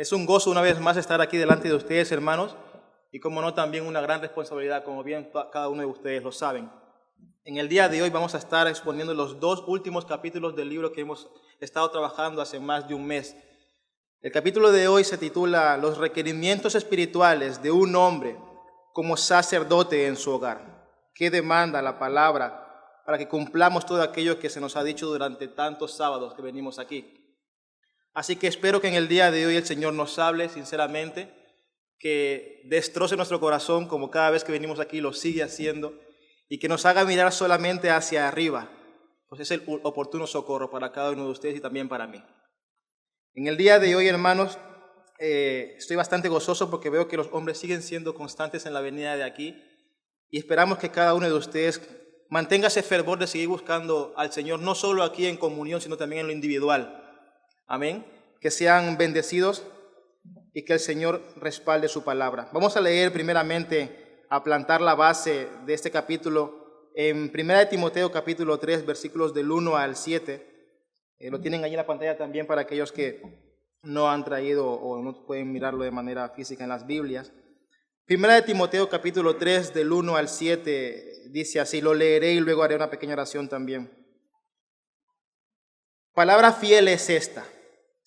Es un gozo una vez más estar aquí delante de ustedes, hermanos, y como no, también una gran responsabilidad, como bien cada uno de ustedes lo saben. En el día de hoy vamos a estar exponiendo los dos últimos capítulos del libro que hemos estado trabajando hace más de un mes. El capítulo de hoy se titula Los requerimientos espirituales de un hombre como sacerdote en su hogar. ¿Qué demanda la palabra para que cumplamos todo aquello que se nos ha dicho durante tantos sábados que venimos aquí? Así que espero que en el día de hoy el Señor nos hable sinceramente, que destroce nuestro corazón como cada vez que venimos aquí lo sigue haciendo y que nos haga mirar solamente hacia arriba, pues es el oportuno socorro para cada uno de ustedes y también para mí. En el día de hoy, hermanos, estoy bastante gozoso porque veo que los hombres siguen siendo constantes en la venida de aquí y esperamos que cada uno de ustedes mantenga ese fervor de seguir buscando al Señor, no solo aquí en comunión, sino también en lo individual. Amén. Que sean bendecidos y que el Señor respalde su palabra. Vamos a leer primeramente, a plantar la base de este capítulo en 1 Timoteo capítulo 3, versículos del 1 al 7. Lo tienen ahí en la pantalla también para aquellos que no han traído o no pueden mirarlo de manera física en las Biblias. 1 Timoteo capítulo 3, del 1 al 7, dice así, lo leeré y luego haré una pequeña oración también. Palabra fiel es esta: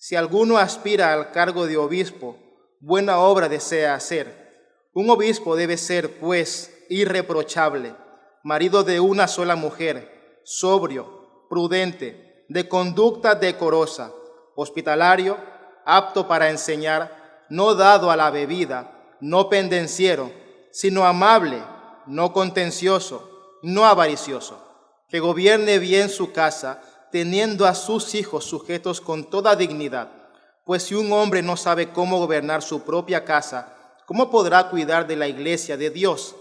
si alguno aspira al cargo de obispo, buena obra desea hacer. Un obispo debe ser, pues, irreprochable, marido de una sola mujer, sobrio, prudente, de conducta decorosa, hospitalario, apto para enseñar, no dado a la bebida, no pendenciero, sino amable, no contencioso, no avaricioso, que gobierne bien su casa, teniendo a sus hijos sujetos con toda dignidad. Pues si un hombre no sabe cómo gobernar su propia casa, ¿cómo podrá cuidar de la iglesia de Dios?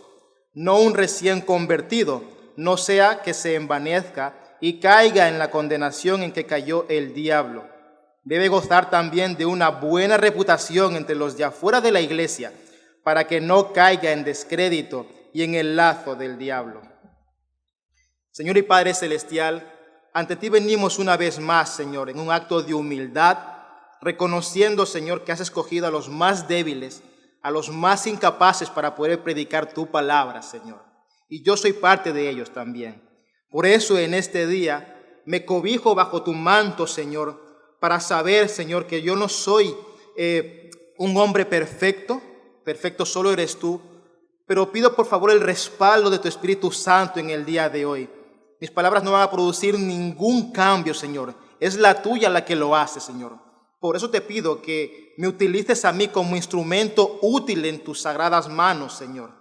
No un recién convertido, no sea que se envanezca y caiga en la condenación en que cayó el diablo. Debe gozar también de una buena reputación entre los de afuera de la iglesia, para que no caiga en descrédito y en el lazo del diablo. Señor y Padre Celestial, ante ti venimos una vez más, Señor, en un acto de humildad, reconociendo, Señor, que has escogido a los más débiles, a los más incapaces para poder predicar tu palabra, Señor. Y yo soy parte de ellos también. Por eso en este día me cobijo bajo tu manto, Señor, para saber, Señor, que yo no soy un hombre perfecto, perfecto solo eres tú, pero pido por favor el respaldo de tu Espíritu Santo en el día de hoy. Mis palabras no van a producir ningún cambio, Señor. Es la tuya la que lo hace, Señor. Por eso te pido que me utilices a mí como instrumento útil en tus sagradas manos, Señor.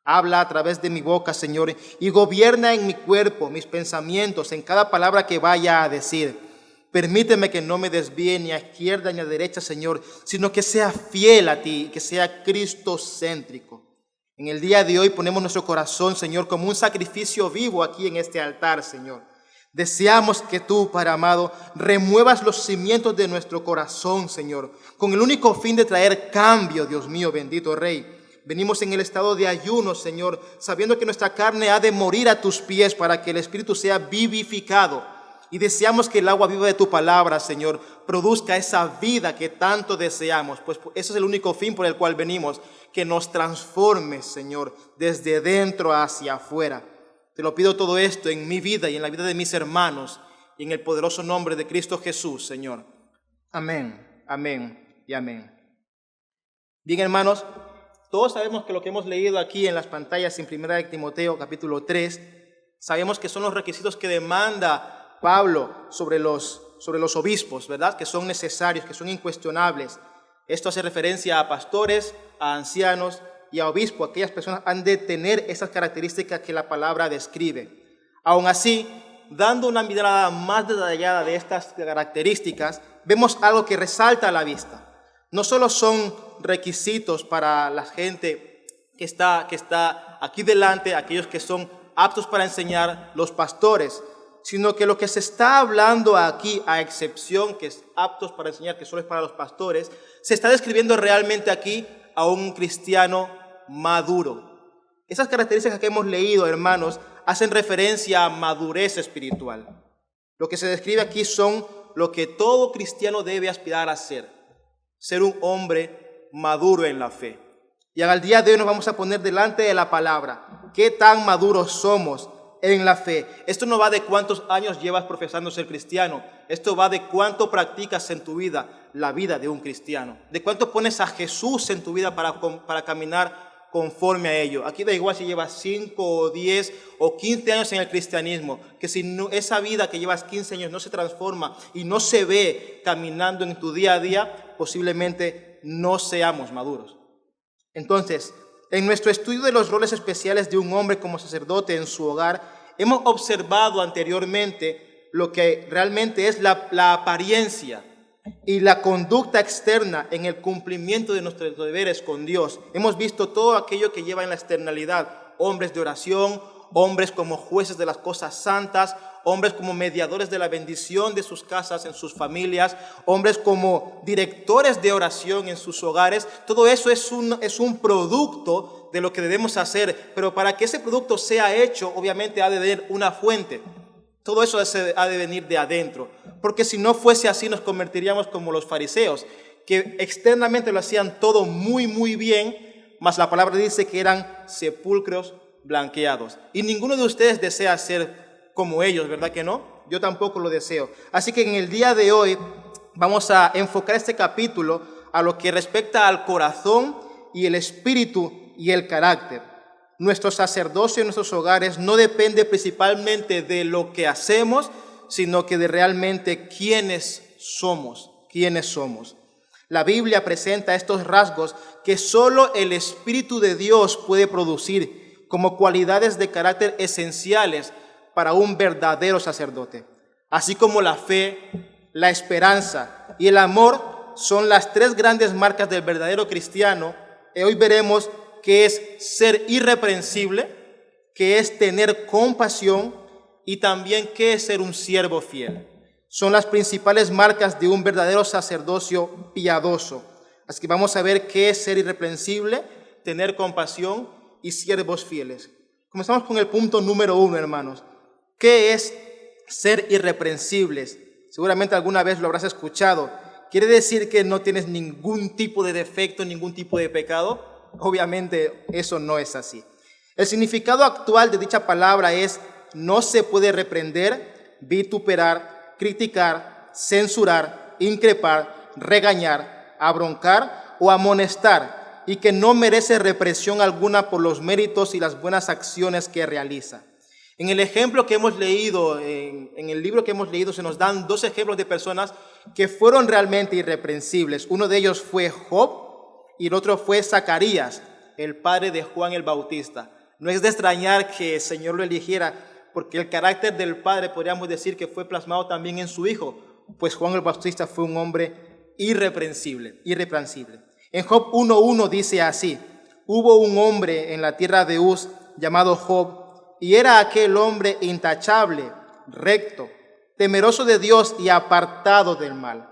Habla a través de mi boca, Señor, y gobierna en mi cuerpo, mis pensamientos, en cada palabra que vaya a decir. Permíteme que no me desvíe ni a izquierda ni a derecha, Señor, sino que sea fiel a ti, que sea cristocéntrico. En el día de hoy ponemos nuestro corazón, Señor, como un sacrificio vivo aquí en este altar, Señor. Deseamos que tú, Padre amado, remuevas los cimientos de nuestro corazón, Señor, con el único fin de traer cambio, Dios mío, bendito Rey. Venimos en el estado de ayuno, Señor, sabiendo que nuestra carne ha de morir a tus pies para que el Espíritu sea vivificado. Y deseamos que el agua viva de tu palabra, Señor, produzca esa vida que tanto deseamos, pues ese es el único fin por el cual venimos, que nos transformes, Señor, desde dentro hacia afuera. Te lo pido todo esto en mi vida y en la vida de mis hermanos, y en el poderoso nombre de Cristo Jesús, Señor. Amén, amén y amén. Bien, hermanos, todos sabemos que lo que hemos leído aquí en las pantallas en 1 Timoteo capítulo 3, sabemos que son los requisitos que demanda Pablo sobre los obispos, ¿verdad? Que son necesarios, que son incuestionables. Esto hace referencia a pastores, a ancianos y a obispos. Aquellas personas han de tener esas características que la palabra describe. Aún así, dando una mirada más detallada de estas características, vemos algo que resalta a la vista. No solo son requisitos para la gente que está aquí delante, aquellos que son aptos para enseñar, los pastores, sino que lo que se está hablando aquí, a excepción que es aptos para enseñar, que solo es para los pastores, se está describiendo realmente aquí a un cristiano maduro. Esas características que hemos leído, hermanos, hacen referencia a madurez espiritual. Lo que se describe aquí son lo que todo cristiano debe aspirar a ser. ser un hombre maduro en la fe. Y al día de hoy nos vamos a poner delante de la palabra. ¿Qué tan maduros somos en la fe? Esto no va de cuántos años llevas profesando ser cristiano. Esto va de cuánto practicas en tu vida la vida de un cristiano. De cuánto pones a Jesús en tu vida para caminar conforme a ello. Aquí da igual si llevas 5 o 10 o 15 años en el cristianismo, que si no, esa vida que llevas 15 años no se transforma y no se ve caminando en tu día a día, posiblemente no seamos maduros. Entonces, en nuestro estudio de los roles especiales de un hombre como sacerdote en su hogar, hemos observado anteriormente lo que realmente es la apariencia y la conducta externa en el cumplimiento de nuestros deberes con Dios. Hemos visto todo aquello que lleva en la externalidad: hombres de oración, hombres como jueces de las cosas santas, hombres como mediadores de la bendición de sus casas, en sus familias, hombres como directores de oración en sus hogares. Todo eso es un producto de lo que debemos hacer, pero para que ese producto sea hecho, obviamente ha de haber una fuente. Todo eso ha de venir de adentro, porque si no fuese así nos convertiríamos como los fariseos, que externamente lo hacían todo muy, muy bien, mas la palabra dice que eran sepulcros blanqueados. Y ninguno de ustedes desea ser como ellos, ¿verdad que no? Yo tampoco lo deseo. Así que en el día de hoy vamos a enfocar este capítulo a lo que respecta al corazón y el espíritu y el carácter. Nuestro sacerdocio en nuestros hogares no depende principalmente de lo que hacemos, sino que de realmente quiénes somos. La Biblia presenta estos rasgos que solo el Espíritu de Dios puede producir como cualidades de carácter esenciales para un verdadero sacerdote. Así como la fe, la esperanza y el amor son las 3 grandes marcas del verdadero cristiano, hoy veremos que es ser irreprensible, que es tener compasión y también que es ser un siervo fiel. Son las principales marcas de un verdadero sacerdocio piadoso. Así que vamos a ver qué es ser irreprensible, tener compasión y siervos fieles. Comenzamos con el punto número 1, hermanos. ¿Qué es ser irreprensibles? Seguramente alguna vez lo habrás escuchado. ¿Quiere decir que no tienes ningún tipo de defecto, ningún tipo de pecado? Obviamente eso no es así. El significado actual de dicha palabra es: no se puede reprender, vituperar, criticar, censurar, increpar, regañar, abroncar o amonestar, y que no merece represión alguna por los méritos y las buenas acciones que realiza. En el ejemplo que hemos leído, en el libro que hemos leído, se nos dan 2 ejemplos de personas que fueron realmente irreprensibles. Uno de ellos fue Job y el otro fue Zacarías, el padre de Juan el Bautista. No es de extrañar que el Señor lo eligiera, porque el carácter del padre podríamos decir que fue plasmado también en su hijo, pues Juan el Bautista fue un hombre irreprensible. En Job 1:1 dice así: hubo un hombre en la tierra de Uz llamado Job, y era aquel hombre intachable, recto, temeroso de Dios y apartado del mal.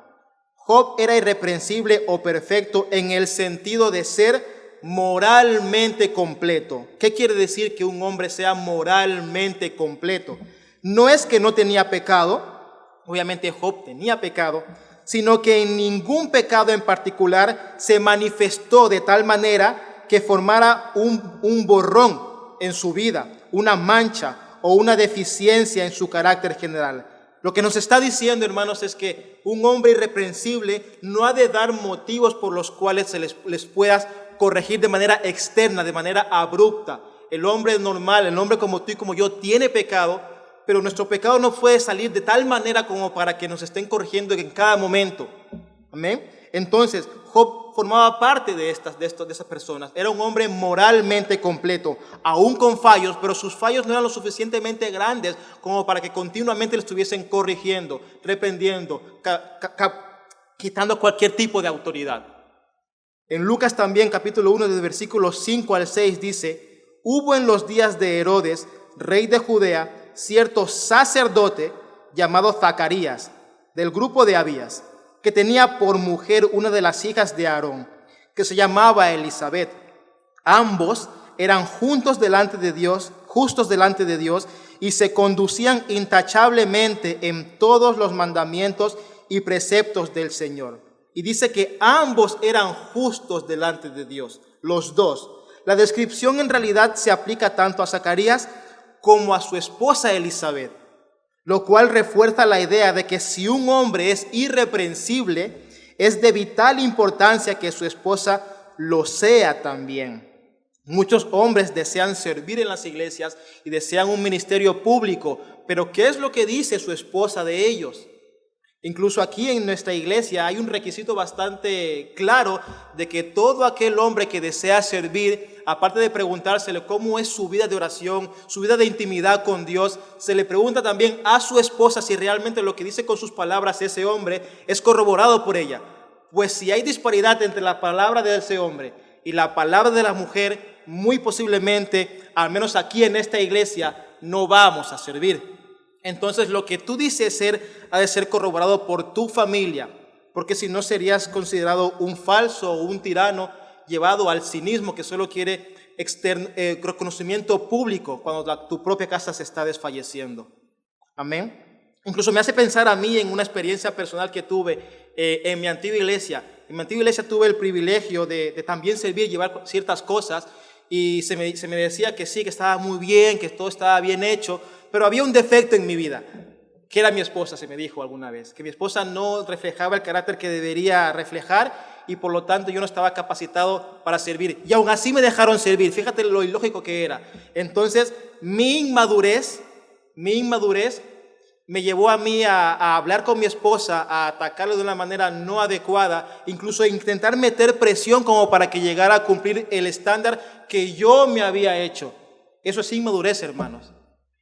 Job era irreprensible o perfecto en el sentido de ser moralmente completo. ¿Qué quiere decir que un hombre sea moralmente completo? No es que no tenía pecado, obviamente Job tenía pecado, sino que en ningún pecado en particular se manifestó de tal manera que formara un borrón en su vida, una mancha o una deficiencia en su carácter general. Lo que nos está diciendo, hermanos, es que un hombre irreprensible no ha de dar motivos por los cuales se les puedas corregir de manera externa, de manera abrupta. El hombre normal, el hombre como tú y como yo, tiene pecado, pero nuestro pecado no puede salir de tal manera como para que nos estén corrigiendo en cada momento. Amén. Entonces, Job formaba parte de esas personas. Era un hombre moralmente completo, aún con fallos, pero sus fallos no eran lo suficientemente grandes como para que continuamente le estuviesen corrigiendo, reprendiendo, quitando cualquier tipo de autoridad. En Lucas también, capítulo 1, desde versículos 5 al 6, dice: hubo en los días de Herodes, rey de Judea, cierto sacerdote llamado Zacarías, del grupo de Abías, que tenía por mujer una de las hijas de Aarón, que se llamaba Elisabet. Ambos eran justos delante de Dios, y se conducían intachablemente en todos los mandamientos y preceptos del Señor, y dice que ambos eran justos delante de Dios, los dos. La descripción en realidad se aplica tanto a Zacarías como a su esposa Elizabeth, lo cual refuerza la idea de que si un hombre es irreprensible, es de vital importancia que su esposa lo sea también. Muchos hombres desean servir en las iglesias y desean un ministerio público, pero ¿qué es lo que dice su esposa de ellos? Incluso aquí en nuestra iglesia hay un requisito bastante claro de que todo aquel hombre que desea servir, aparte de preguntársele cómo es su vida de oración, su vida de intimidad con Dios, se le pregunta también a su esposa si realmente lo que dice con sus palabras ese hombre es corroborado por ella. Pues si hay disparidad entre la palabra de ese hombre y la palabra de la mujer, muy posiblemente, al menos aquí en esta iglesia, no vamos a servir. Entonces lo que tú dices ser ha de ser corroborado por tu familia, porque si no serías considerado un falso o un tirano llevado al cinismo que solo quiere reconocimiento público cuando tu propia casa se está desfalleciendo. Amén. Incluso me hace pensar a mí en una experiencia personal que tuve en mi antigua iglesia. En mi antigua iglesia tuve el privilegio de también servir, llevar ciertas cosas, y se me decía que sí, que estaba muy bien, que todo estaba bien hecho, pero había un defecto en mi vida, que era mi esposa, se me dijo alguna vez, que mi esposa no reflejaba el carácter que debería reflejar y por lo tanto yo no estaba capacitado para servir. Y aún así me dejaron servir, fíjate lo ilógico que era. Entonces mi inmadurez me llevó a mí a hablar con mi esposa, a atacarle de una manera no adecuada, incluso a intentar meter presión como para que llegara a cumplir el estándar que yo me había hecho. Eso es inmadurez, hermanos.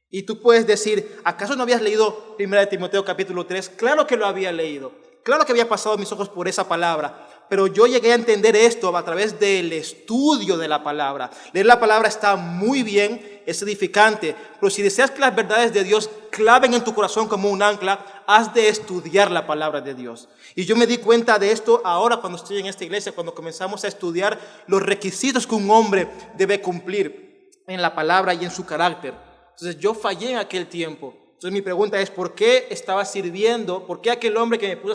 Y tú puedes decir, ¿acaso no habías leído 1 Timoteo capítulo 3? Claro que lo había leído, claro que había pasado mis ojos por esa palabra, pero yo llegué a entender esto a través del estudio de la palabra. Leer la palabra está muy bien, es edificante, pero si deseas que las verdades de Dios claven en tu corazón como un ancla, has de estudiar la palabra de Dios. Y yo me di cuenta de esto ahora cuando estoy en esta iglesia, cuando comenzamos a estudiar los requisitos que un hombre debe cumplir en la palabra y en su carácter. Entonces yo fallé en aquel tiempo. Entonces mi pregunta es, ¿por qué estaba sirviendo? ¿Por qué aquel hombre que me puso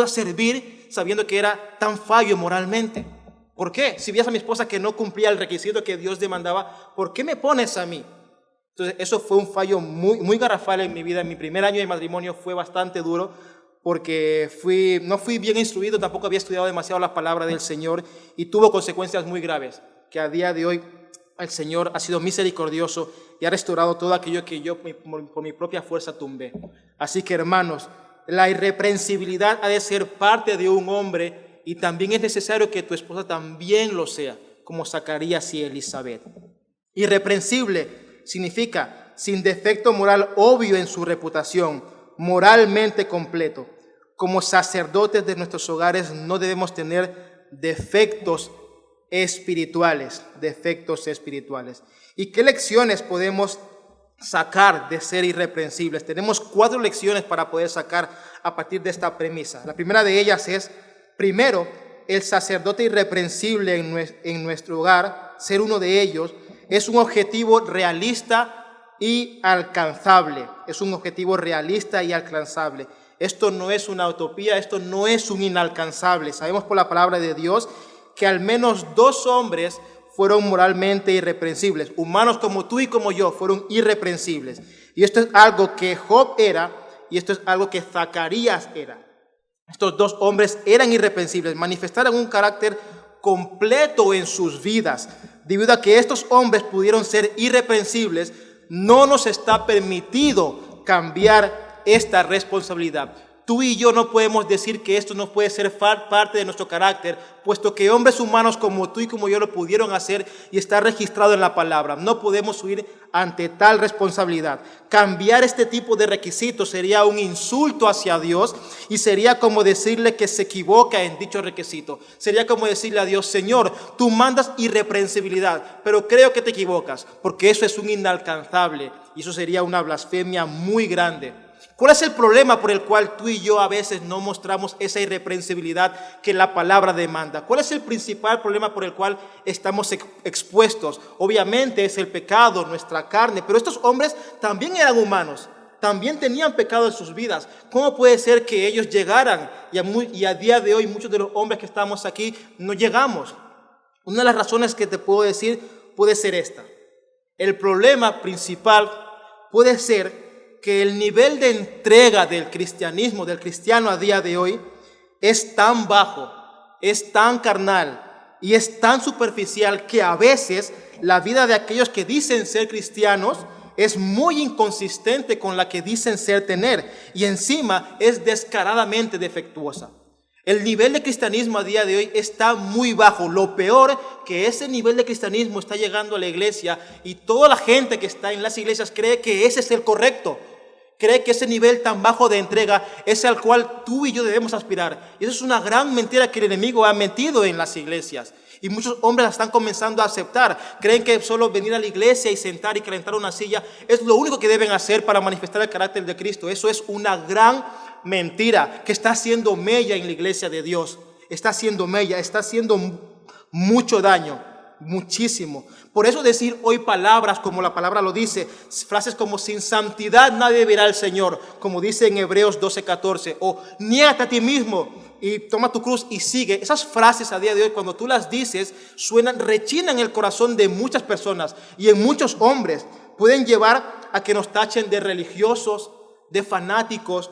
a servir sabiendo que era tan fallo moralmente? ¿Por qué? Si veías a mi esposa que no cumplía el requisito que Dios demandaba, ¿por qué me pones a mí? Entonces eso fue un fallo muy garrafal en mi vida. En mi primer año de matrimonio fue bastante duro porque no fui bien instruido, tampoco había estudiado demasiado la palabra del Señor y tuvo consecuencias muy graves que a día de hoy el Señor ha sido misericordioso y ha restaurado todo aquello que yo por mi propia fuerza tumbé. Así que, hermanos, la irreprensibilidad ha de ser parte de un hombre y también es necesario que tu esposa también lo sea, como Zacarías y Elizabeth. Irreprensible significa sin defecto moral obvio en su reputación, moralmente completo. Como sacerdotes de nuestros hogares no debemos tener defectos espirituales. ¿Y qué lecciones podemos sacar de ser irreprensibles? Tenemos 4 lecciones para poder sacar a partir de esta premisa. La primera de ellas es, primero, el sacerdote irreprensible en nuestro hogar, ser uno de ellos, es un objetivo realista y alcanzable. Esto no es una utopía, esto no es un inalcanzable. Sabemos por la palabra de Dios que al menos 2 hombres fueron moralmente irreprensibles. Humanos como tú y como yo fueron irreprensibles. Y esto es algo que Job era y esto es algo que Zacarías era. Estos 2 hombres eran irreprensibles, manifestaron un carácter completo en sus vidas. Debido a que estos hombres pudieron ser irreprensibles, no nos está permitido cambiar esta responsabilidad. Tú y yo no podemos decir que esto no puede ser parte de nuestro carácter, puesto que hombres humanos como tú y como yo lo pudieron hacer y está registrado en la palabra. No podemos huir ante tal responsabilidad. Cambiar este tipo de requisitos sería un insulto hacia Dios y sería como decirle que se equivoca en dicho requisito. Sería como decirle a Dios, Señor, tú mandas irreprensibilidad, pero creo que te equivocas, porque eso es un inalcanzable y eso sería una blasfemia muy grande. ¿Cuál es el problema por el cual tú y yo a veces no mostramos esa irreprensibilidad que la palabra demanda? ¿Cuál es el principal problema por el cual estamos expuestos? Obviamente es el pecado, nuestra carne, pero estos hombres también eran humanos. también tenían pecado en sus vidas. ¿Cómo puede ser que ellos llegaran y a día de hoy muchos de los hombres que estamos aquí no llegamos? Una de las razones que te puedo decir puede ser esta. El problema principal puede ser que el nivel de entrega del cristianismo, del cristiano a día de hoy, es tan bajo, es tan carnal y es tan superficial que a veces la vida de aquellos que dicen ser cristianos es muy inconsistente con la que dicen tener, y encima es descaradamente defectuosa. El nivel de cristianismo a día de hoy está muy bajo. Lo peor, que ese nivel de cristianismo está llegando a la iglesia y toda la gente que está en las iglesias cree que ese es el correcto. Cree que ese nivel tan bajo de entrega es al cual tú y yo debemos aspirar. Y eso es una gran mentira que el enemigo ha metido en las iglesias. Y muchos hombres la están comenzando a aceptar. Creen que solo venir a la iglesia y sentar y calentar una silla es lo único que deben hacer para manifestar el carácter de Cristo. Eso es una gran mentira que está haciendo mella en la iglesia de Dios. Está haciendo mella, está haciendo mucho daño, muchísimo. Por eso decir hoy palabras como la palabra lo dice, frases como sin santidad nadie verá al Señor, como dice en Hebreos 12:14, o niégate a ti mismo y toma tu cruz y sigue. Esas frases a día de hoy, cuando tú las dices, rechinan en el corazón de muchas personas y en muchos hombres. Pueden llevar a que nos tachen de religiosos, de fanáticos,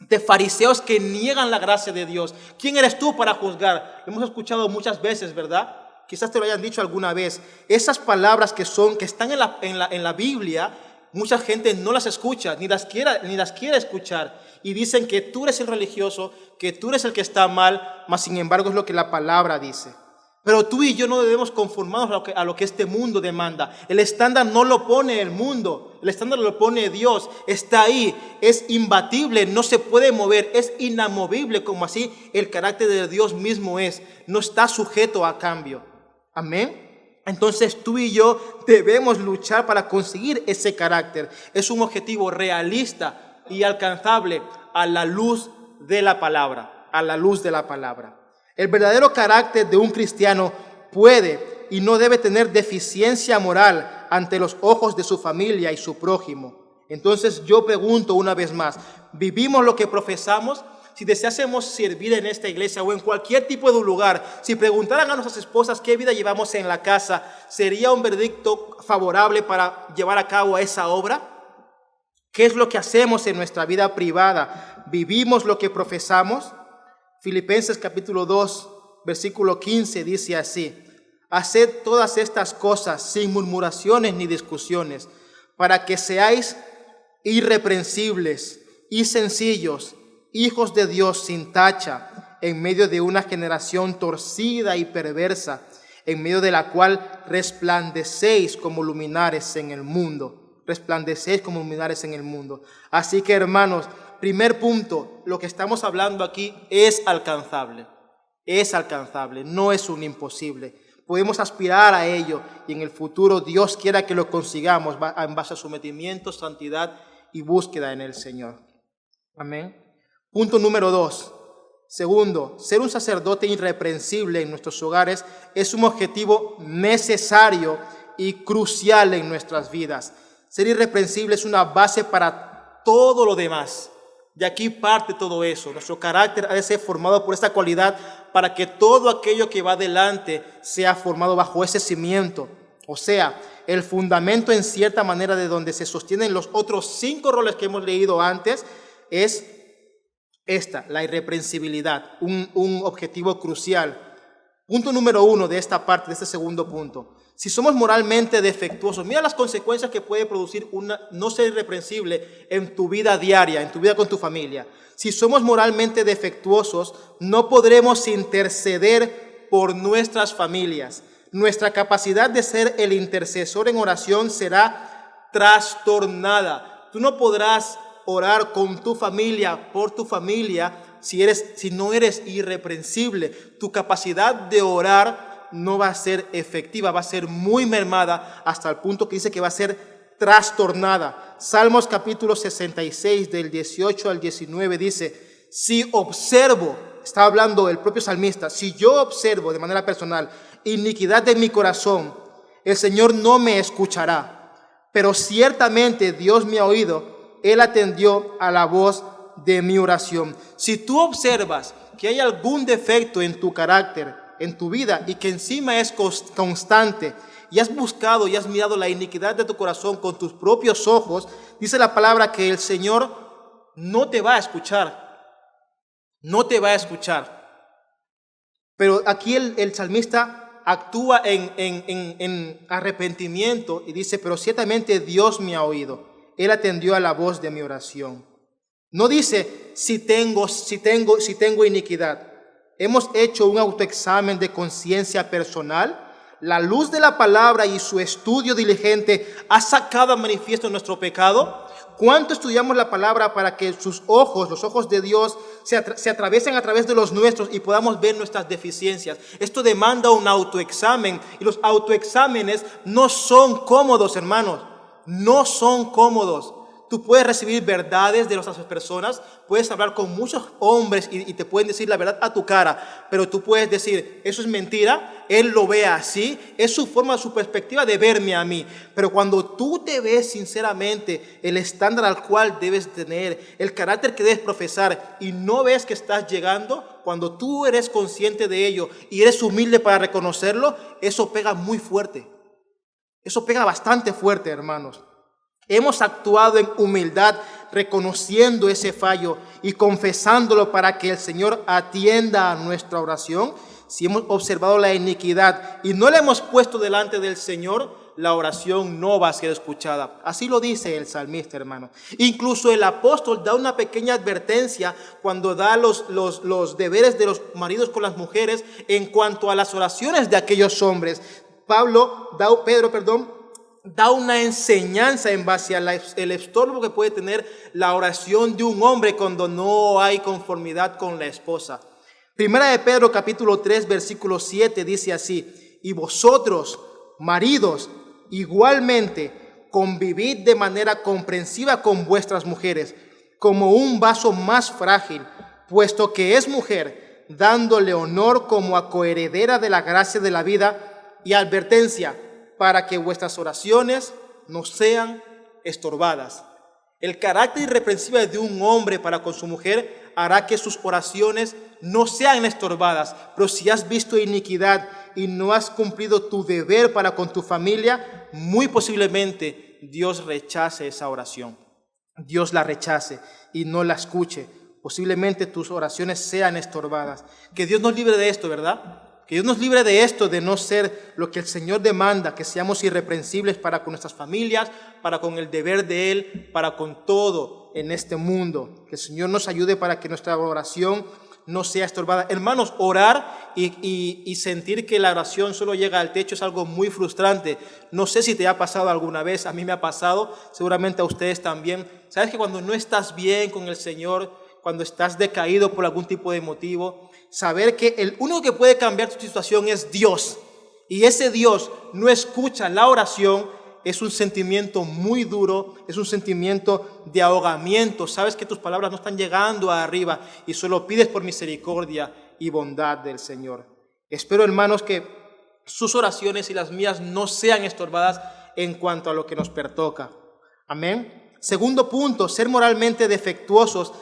de fariseos que niegan la gracia de Dios. ¿Quién eres tú para juzgar? Lo hemos escuchado muchas veces, ¿verdad? Quizás te lo hayan dicho alguna vez. Esas palabras que están en la Biblia, mucha gente no las escucha, ni las quiere escuchar. Y dicen que tú eres el religioso, que tú eres el que está mal, mas sin embargo es lo que la palabra dice. Pero tú y yo no debemos conformarnos a lo que este mundo demanda. El estándar no lo pone el mundo, el estándar lo pone Dios. Está ahí, es imbatible, no se puede mover, es inamovible, como así el carácter de Dios mismo es. No está sujeto a cambio. Amén. Entonces tú y yo debemos luchar para conseguir ese carácter. Es un objetivo realista y alcanzable a la luz de la palabra, a la luz de la palabra. El verdadero carácter de un cristiano puede y no debe tener deficiencia moral ante los ojos de su familia y su prójimo. Entonces yo pregunto una vez más, ¿vivimos lo que profesamos? Si deseásemos servir en esta iglesia o en cualquier tipo de lugar, si preguntaran a nuestras esposas qué vida llevamos en la casa, ¿sería un veredicto favorable para llevar a cabo esa obra? ¿Qué es lo que hacemos en nuestra vida privada? ¿Vivimos lo que profesamos? Filipenses capítulo 2, versículo 15 dice así: haced todas estas cosas sin murmuraciones ni discusiones, para que seáis irreprensibles y sencillos, hijos de Dios sin tacha, en medio de una generación torcida y perversa, en medio de la cual resplandecéis como luminares en el mundo. Resplandecéis como luminares en el mundo. Así que, hermanos, primer punto, lo que estamos hablando aquí es alcanzable. Es alcanzable, no es un imposible. Podemos aspirar a ello y en el futuro Dios quiera que lo consigamos en base a sometimiento, santidad y búsqueda en el Señor. Amén. Punto número 2. Segundo, ser un sacerdote irreprensible en nuestros hogares es un objetivo necesario y crucial en nuestras vidas. Ser irreprensible es una base para todo lo demás. De aquí parte todo eso. Nuestro carácter ha de ser formado por esta cualidad para que todo aquello que va adelante sea formado bajo ese cimiento. O sea, el fundamento en cierta manera de donde se sostienen los otros 5 roles que hemos leído antes es la irreprensibilidad, un objetivo crucial. Punto número 1 de esta parte, de este segundo punto. Si somos moralmente defectuosos, mira las consecuencias que puede producir no ser irreprensible en tu vida diaria, en tu vida con tu familia. Si somos moralmente defectuosos, no podremos interceder por nuestras familias. Nuestra capacidad de ser el intercesor en oración será trastornada. Tú no podrás orar con tu familia, por tu familia, si no eres irreprensible. Tu capacidad de orar no va a ser efectiva, va a ser muy mermada hasta el punto que dice que va a ser trastornada. Salmos capítulo 66 del 18 al 19 dice: si observo, está hablando el propio salmista, si yo observo de manera personal iniquidad de mi corazón, el Señor no me escuchará, pero ciertamente Dios me ha oído Él atendió a la voz de mi oración. Si tú observas que hay algún defecto en tu carácter, en tu vida, y que encima es constante, y has buscado y has mirado la iniquidad de tu corazón con tus propios ojos, dice la palabra que el Señor no te va a escuchar. No te va a escuchar. Pero aquí el salmista actúa en arrepentimiento y dice, pero ciertamente Dios me ha oído. Él atendió a la voz de mi oración. No dice si tengo iniquidad. Hemos hecho un autoexamen de conciencia personal. La luz de la palabra y su estudio diligente ha sacado a manifiesto nuestro pecado. ¿Cuánto estudiamos la palabra para que sus ojos, los ojos de Dios, se atraviesen a través de los nuestros y podamos ver nuestras deficiencias? Esto demanda un autoexamen, y los autoexámenes no son cómodos, hermanos. No son cómodos. Tú puedes recibir verdades de otras personas, puedes hablar con muchos hombres y te pueden decir la verdad a tu cara, pero tú puedes decir, eso es mentira, él lo ve así, es su forma, su perspectiva de verme a mí. Pero cuando tú te ves sinceramente el estándar al cual debes tener, el carácter que debes profesar y no ves que estás llegando, cuando tú eres consciente de ello y eres humilde para reconocerlo, eso pega muy fuerte. Eso pega bastante fuerte, hermanos. Hemos actuado en humildad, reconociendo ese fallo y confesándolo para que el Señor atienda a nuestra oración. Si hemos observado la iniquidad y no la hemos puesto delante del Señor, la oración no va a ser escuchada. Así lo dice el salmista, hermano. Incluso el apóstol da una pequeña advertencia cuando da los deberes de los maridos con las mujeres en cuanto a las oraciones de aquellos hombres. Pedro da una enseñanza en base al estorbo que puede tener la oración de un hombre cuando no hay conformidad con la esposa. Primera de Pedro capítulo 3 versículo 7 dice así: y vosotros, maridos, igualmente convivid de manera comprensiva con vuestras mujeres, como un vaso más frágil, puesto que es mujer, dándole honor como a coheredera de la gracia de la vida. Y advertencia, para que vuestras oraciones no sean estorbadas. El carácter irreprensible de un hombre para con su mujer hará que sus oraciones no sean estorbadas. Pero si has visto iniquidad y no has cumplido tu deber para con tu familia, muy posiblemente Dios rechace esa oración. Dios la rechace y no la escuche. Posiblemente tus oraciones sean estorbadas. Que Dios nos libre de esto, ¿verdad? Que Dios nos libre de esto, de no ser lo que el Señor demanda, que seamos irreprensibles para con nuestras familias, para con el deber de Él, para con todo en este mundo. Que el Señor nos ayude para que nuestra oración no sea estorbada. Hermanos, orar y sentir que la oración solo llega al techo es algo muy frustrante. No sé si te ha pasado alguna vez, a mí me ha pasado, seguramente a ustedes también. ¿Sabes que cuando no estás bien con el Señor, cuando estás decaído por algún tipo de motivo, saber que el único que puede cambiar tu situación es Dios, y ese Dios no escucha la oración, es un sentimiento muy duro, es un sentimiento de ahogamiento? Sabes que tus palabras no están llegando arriba y solo pides por misericordia y bondad del Señor. Espero, hermanos, que sus oraciones y las mías no sean estorbadas en cuanto a lo que nos pertoca. Amén. Segundo punto, ser moralmente defectuosos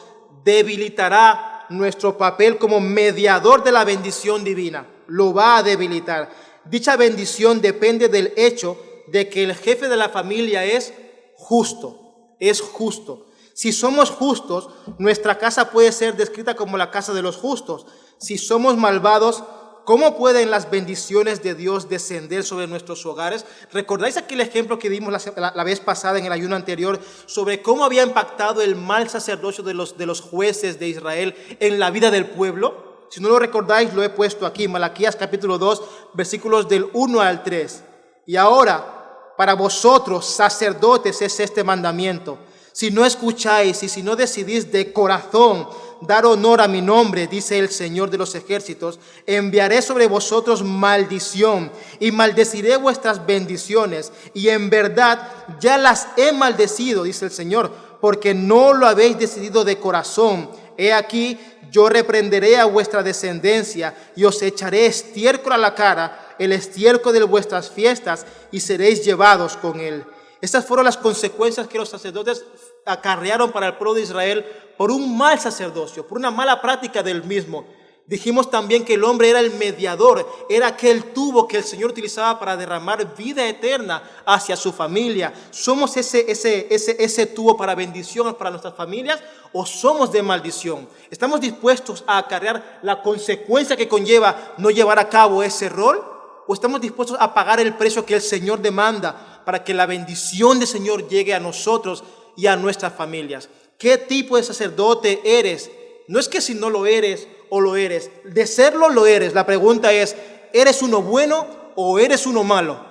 debilitará nuestro papel como mediador de la bendición divina. Lo va a debilitar. Dicha bendición depende del hecho de que el jefe de la familia es justo. Es justo. Si somos justos, nuestra casa puede ser descrita como la casa de los justos. Si somos malvados, ¿cómo pueden las bendiciones de Dios descender sobre nuestros hogares? ¿Recordáis aquel ejemplo que dimos la vez pasada en el ayuno anterior sobre cómo había impactado el mal sacerdocio de los jueces de Israel en la vida del pueblo? Si no lo recordáis, lo he puesto aquí, Malaquías capítulo 2, versículos del 1 al 3. Y ahora, para vosotros, sacerdotes, es este mandamiento: si no escucháis y si no decidís de corazón dar honor a mi nombre, dice el Señor de los ejércitos, enviaré sobre vosotros maldición y maldeciré vuestras bendiciones, y en verdad ya las he maldecido, dice el Señor, porque no lo habéis decidido de corazón. He aquí, yo reprenderé a vuestra descendencia y os echaré estiércol a la cara, el estiércol de vuestras fiestas, y seréis llevados con él. Estas fueron las consecuencias que los sacerdotes acarrearon para el pueblo de Israel por un mal sacerdocio, por una mala práctica del mismo. Dijimos también que el hombre era el mediador, era aquel tubo que el Señor utilizaba para derramar vida eterna hacia su familia. ¿Somos ese tubo para bendición para nuestras familias o somos de maldición? ¿Estamos dispuestos a acarrear la consecuencia que conlleva no llevar a cabo ese rol? ¿O estamos dispuestos a pagar el precio que el Señor demanda para que la bendición del Señor llegue a nosotros y a nuestras familias? ¿Qué tipo de sacerdote eres? No es que si no lo eres o lo eres, de serlo lo eres. La pregunta es, ¿eres uno bueno o eres uno malo?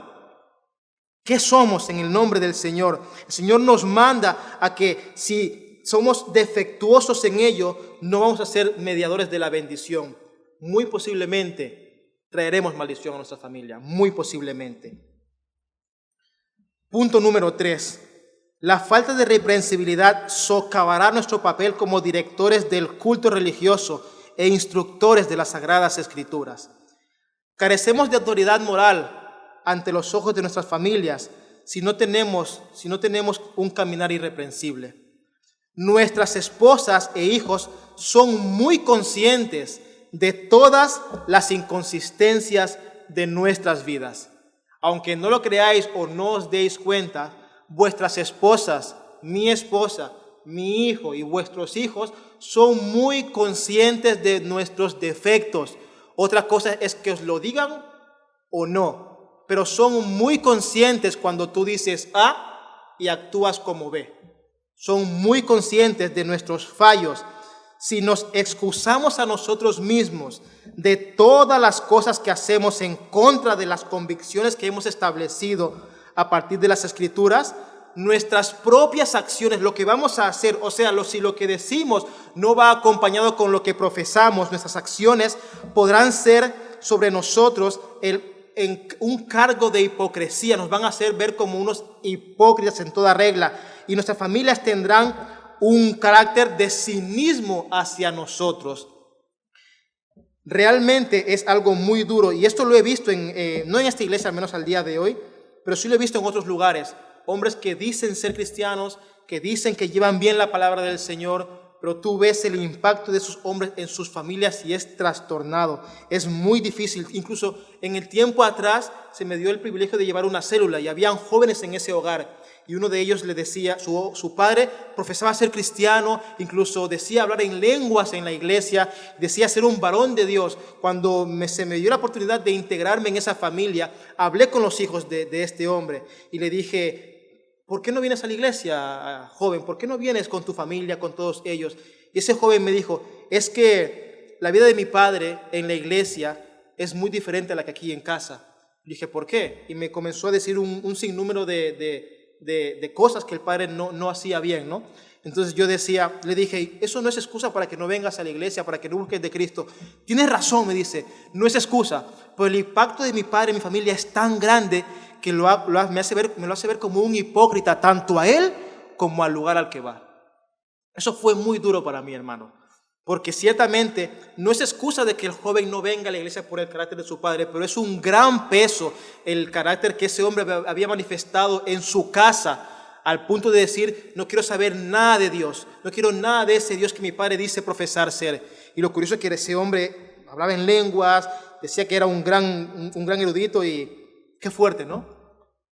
¿Qué somos en el nombre del Señor? El Señor nos manda a que si somos defectuosos en ello, no vamos a ser mediadores de la bendición. Muy posiblemente traeremos maldición a nuestra familia, muy posiblemente. Punto número 3. La falta de reprensibilidad socavará nuestro papel como directores del culto religioso e instructores de las Sagradas Escrituras. Carecemos de autoridad moral ante los ojos de nuestras familias si no tenemos un caminar irreprensible. Nuestras esposas e hijos son muy conscientes de todas las inconsistencias de nuestras vidas. Aunque no lo creáis o no os deis cuenta, vuestras esposas, mi esposa, mi hijo y vuestros hijos son muy conscientes de nuestros defectos. Otra cosa es que os lo digan o no, pero son muy conscientes cuando tú dices A y actúas como B. Son muy conscientes de nuestros fallos. Si nos excusamos a nosotros mismos de todas las cosas que hacemos en contra de las convicciones que hemos establecido a partir de las Escrituras, nuestras propias acciones, lo que vamos a hacer, o sea, si lo que decimos no va acompañado con lo que profesamos, nuestras acciones podrán ser sobre nosotros un cargo de hipocresía, nos van a hacer ver como unos hipócritas en toda regla, y nuestras familias tendrán un carácter de cinismo hacia nosotros. Realmente es algo muy duro, y esto lo he visto no en esta iglesia, al menos al día de hoy, pero sí lo he visto en otros lugares. Hombres que dicen ser cristianos, que dicen que llevan bien la palabra del Señor, pero tú ves el impacto de esos hombres en sus familias y es trastornado. Es muy difícil. Incluso en el tiempo atrás se me dio el privilegio de llevar una célula y habían jóvenes en ese hogar. Y uno de ellos le decía, su padre profesaba ser cristiano, incluso decía hablar en lenguas en la iglesia, decía ser un varón de Dios. Cuando se me dio la oportunidad de integrarme en esa familia, hablé con los hijos de este hombre y le dije, ¿por qué no vienes a la iglesia, joven? ¿Por qué no vienes con tu familia, con todos ellos? Y ese joven me dijo, es que la vida de mi padre en la iglesia es muy diferente a la que aquí en casa. Le dije, ¿por qué? Y me comenzó a decir un sinnúmero de cosas que el padre no hacía bien, ¿no? Entonces yo le dije, eso no es excusa para que no vengas a la iglesia, para que no busques de Cristo. Tienes razón, me dice, no es excusa, pero el impacto de mi padre y mi familia es tan grande que me lo hace ver como un hipócrita, tanto a él como al lugar al que va. Eso fue muy duro para mí, hermano, porque ciertamente no es excusa de que el joven no venga a la iglesia por el carácter de su padre, pero es un gran peso el carácter que ese hombre había manifestado en su casa, al punto de decir, no quiero saber nada de Dios, no quiero nada de ese Dios que mi padre dice profesar ser. Y lo curioso es que ese hombre hablaba en lenguas, decía que era un gran erudito y qué fuerte, ¿no?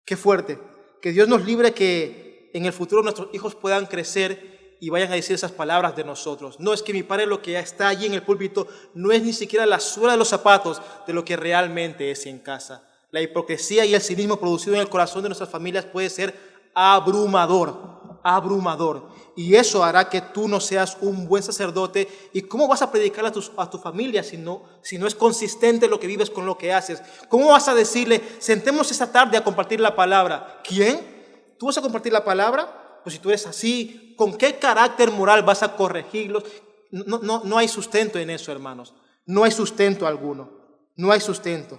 Qué fuerte. Que Dios nos libre que en el futuro nuestros hijos puedan crecer y vayan a decir esas palabras de nosotros. No, es que mi padre lo que está allí en el púlpito no es ni siquiera la suela de los zapatos de lo que realmente es en casa. La hipocresía y el cinismo producido en el corazón de nuestras familias puede ser abrumador, abrumador. Y eso hará que tú no seas un buen sacerdote. ¿Y cómo vas a predicar a tu familia si no es consistente lo que vives con lo que haces? ¿Cómo vas a decirle, sentémonos esta tarde a compartir la palabra? ¿Quién? ¿Tú vas a compartir la palabra? Pues si tú eres así, ¿con qué carácter moral vas a corregirlos? No hay sustento en eso, hermanos. No hay sustento alguno. No hay sustento.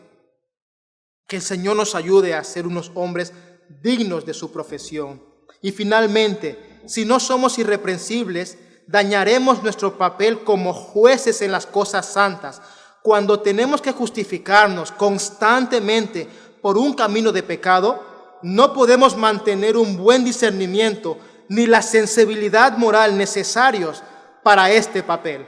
Que el Señor nos ayude a ser unos hombres dignos de su profesión. Y finalmente, si no somos irreprensibles, dañaremos nuestro papel como jueces en las cosas santas. Cuando tenemos que justificarnos constantemente por un camino de pecado, no podemos mantener un buen discernimiento ni la sensibilidad moral necesarios para este papel.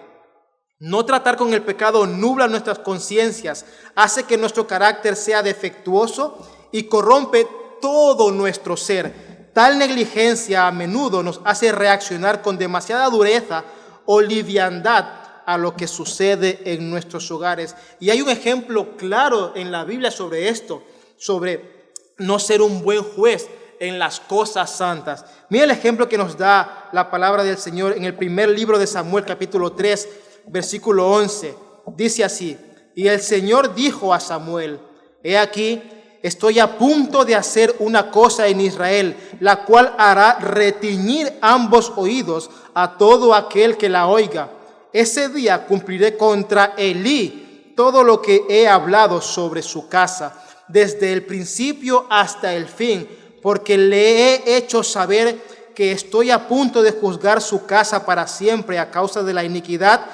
No tratar con el pecado nubla nuestras conciencias, hace que nuestro carácter sea defectuoso y corrompe todo nuestro ser. Tal negligencia a menudo nos hace reaccionar con demasiada dureza o liviandad a lo que sucede en nuestros hogares. Y hay un ejemplo claro en la Biblia sobre esto, sobre no ser un buen juez en las cosas santas. Mira el ejemplo que nos da la palabra del Señor en el primer libro de Samuel, capítulo 3, versículo 11. Dice así: y el Señor dijo a Samuel: he aquí, estoy a punto de hacer una cosa en Israel, la cual hará retiñir ambos oídos a todo aquel que la oiga. Ese día cumpliré contra Elí todo lo que he hablado sobre su casa, desde el principio hasta el fin, porque le he hecho saber que estoy a punto de juzgar su casa para siempre a causa de la iniquidad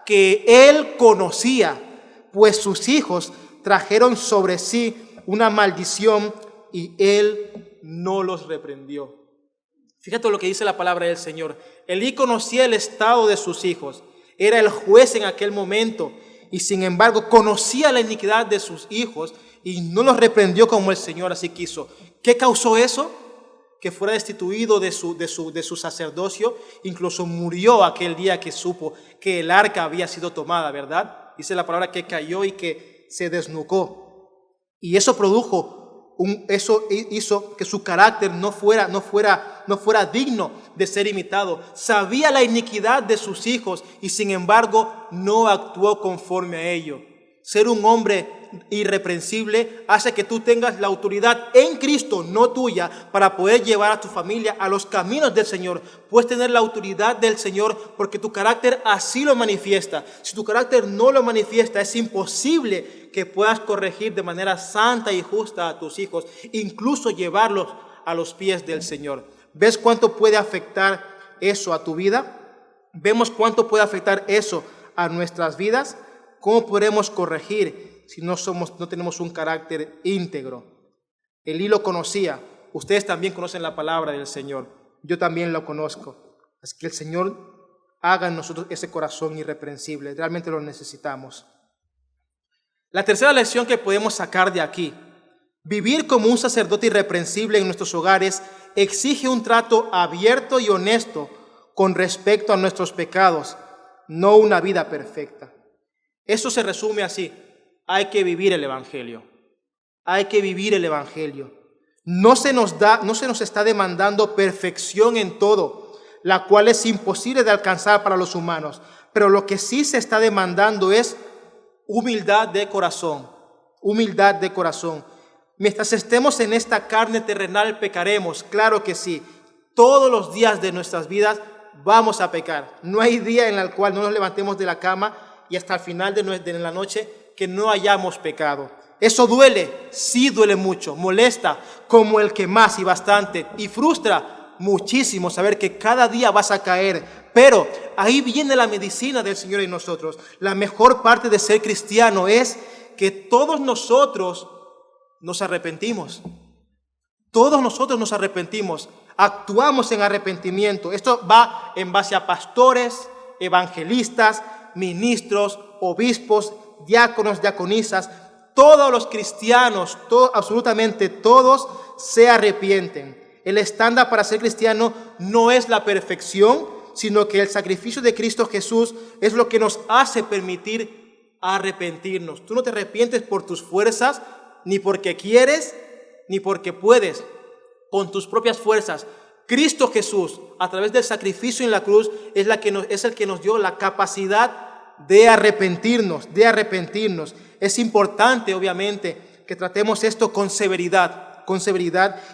que él conocía, pues sus hijos trajeron sobre sí una maldición y él no los reprendió. Fíjate lo que dice la palabra del Señor. Elí conocía el estado de sus hijos, era el juez en aquel momento y sin embargo conocía la iniquidad de sus hijos y no los reprendió como el Señor así quiso. ¿Qué causó eso? Que fuera destituido de su sacerdocio. Incluso murió aquel día que supo que el arca había sido tomada, ¿verdad? Dice la palabra que cayó y que se desnucó. Y eso eso hizo que su carácter no fuera digno de ser imitado. Sabía la iniquidad de sus hijos y sin embargo no actuó conforme a ello. Ser un hombre irreprensible hace que tú tengas la autoridad en Cristo, no tuya, para poder llevar a tu familia a los caminos del Señor. Puedes tener la autoridad del Señor porque tu carácter así lo manifiesta. Si tu carácter no lo manifiesta, es imposible que puedas corregir de manera santa y justa a tus hijos, incluso llevarlos a los pies del Señor. ¿Ves cuánto puede afectar eso a tu vida? ¿Vemos cuánto puede afectar eso a nuestras vidas? ¿Cómo podremos corregir si no tenemos un carácter íntegro? Elí lo conocía. Ustedes también conocen la palabra del Señor. Yo también lo conozco. Así que el Señor haga en nosotros ese corazón irreprensible. Realmente lo necesitamos. La tercera lección que podemos sacar de aquí: vivir como un sacerdote irreprensible en nuestros hogares exige un trato abierto y honesto con respecto a nuestros pecados, no una vida perfecta. Eso se resume así: hay que vivir el Evangelio. Hay que vivir el Evangelio. No se nos está demandando perfección en todo, la cual es imposible de alcanzar para los humanos. Pero lo que sí se está demandando es humildad de corazón. Humildad de corazón. Mientras estemos en esta carne terrenal pecaremos, claro que sí. Todos los días de nuestras vidas vamos a pecar. No hay día en el cual no nos levantemos de la cama y hasta el final de la noche que no hayamos pecado. Eso duele, sí duele mucho, molesta como el que más y bastante, y frustra muchísimo saber que cada día vas a caer. Pero ahí viene la medicina del Señor en nosotros. La mejor parte de ser cristiano es que todos nosotros nos arrepentimos. Todos nosotros nos arrepentimos, actuamos en arrepentimiento. Esto va en base a pastores, evangelistas, ministros, obispos, diáconos, diaconisas. Todos los cristianos, absolutamente todos, se arrepienten. El estándar para ser cristiano no es la perfección, sino que el sacrificio de Cristo Jesús es lo que nos hace permitir arrepentirnos. Tú no te arrepientes por tus fuerzas, ni porque quieres, ni porque puedes, con tus propias fuerzas. Cristo Jesús, a través del sacrificio en la cruz, es el que nos dio la capacidad de arrepentirnos, Es importante, obviamente, que tratemos esto con severidad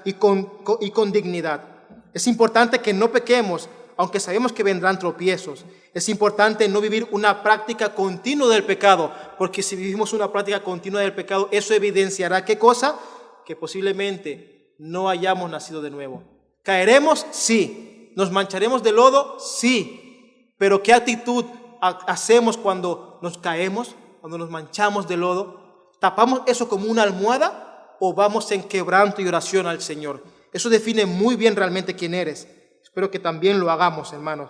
y con dignidad. Es importante que no pequemos, aunque sabemos que vendrán tropiezos. Es importante no vivir una práctica continua del pecado, porque si vivimos una práctica continua del pecado, eso evidenciará ¿qué cosa? Que posiblemente no hayamos nacido de nuevo. ¿Caeremos? Sí. ¿Nos mancharemos de lodo? Sí. Pero ¿qué actitud hacemos cuando nos caemos, cuando nos manchamos de lodo? ¿Tapamos eso como una almohada o vamos en quebranto y oración al Señor? Eso define muy bien realmente quién eres. Espero que también lo hagamos, hermanos.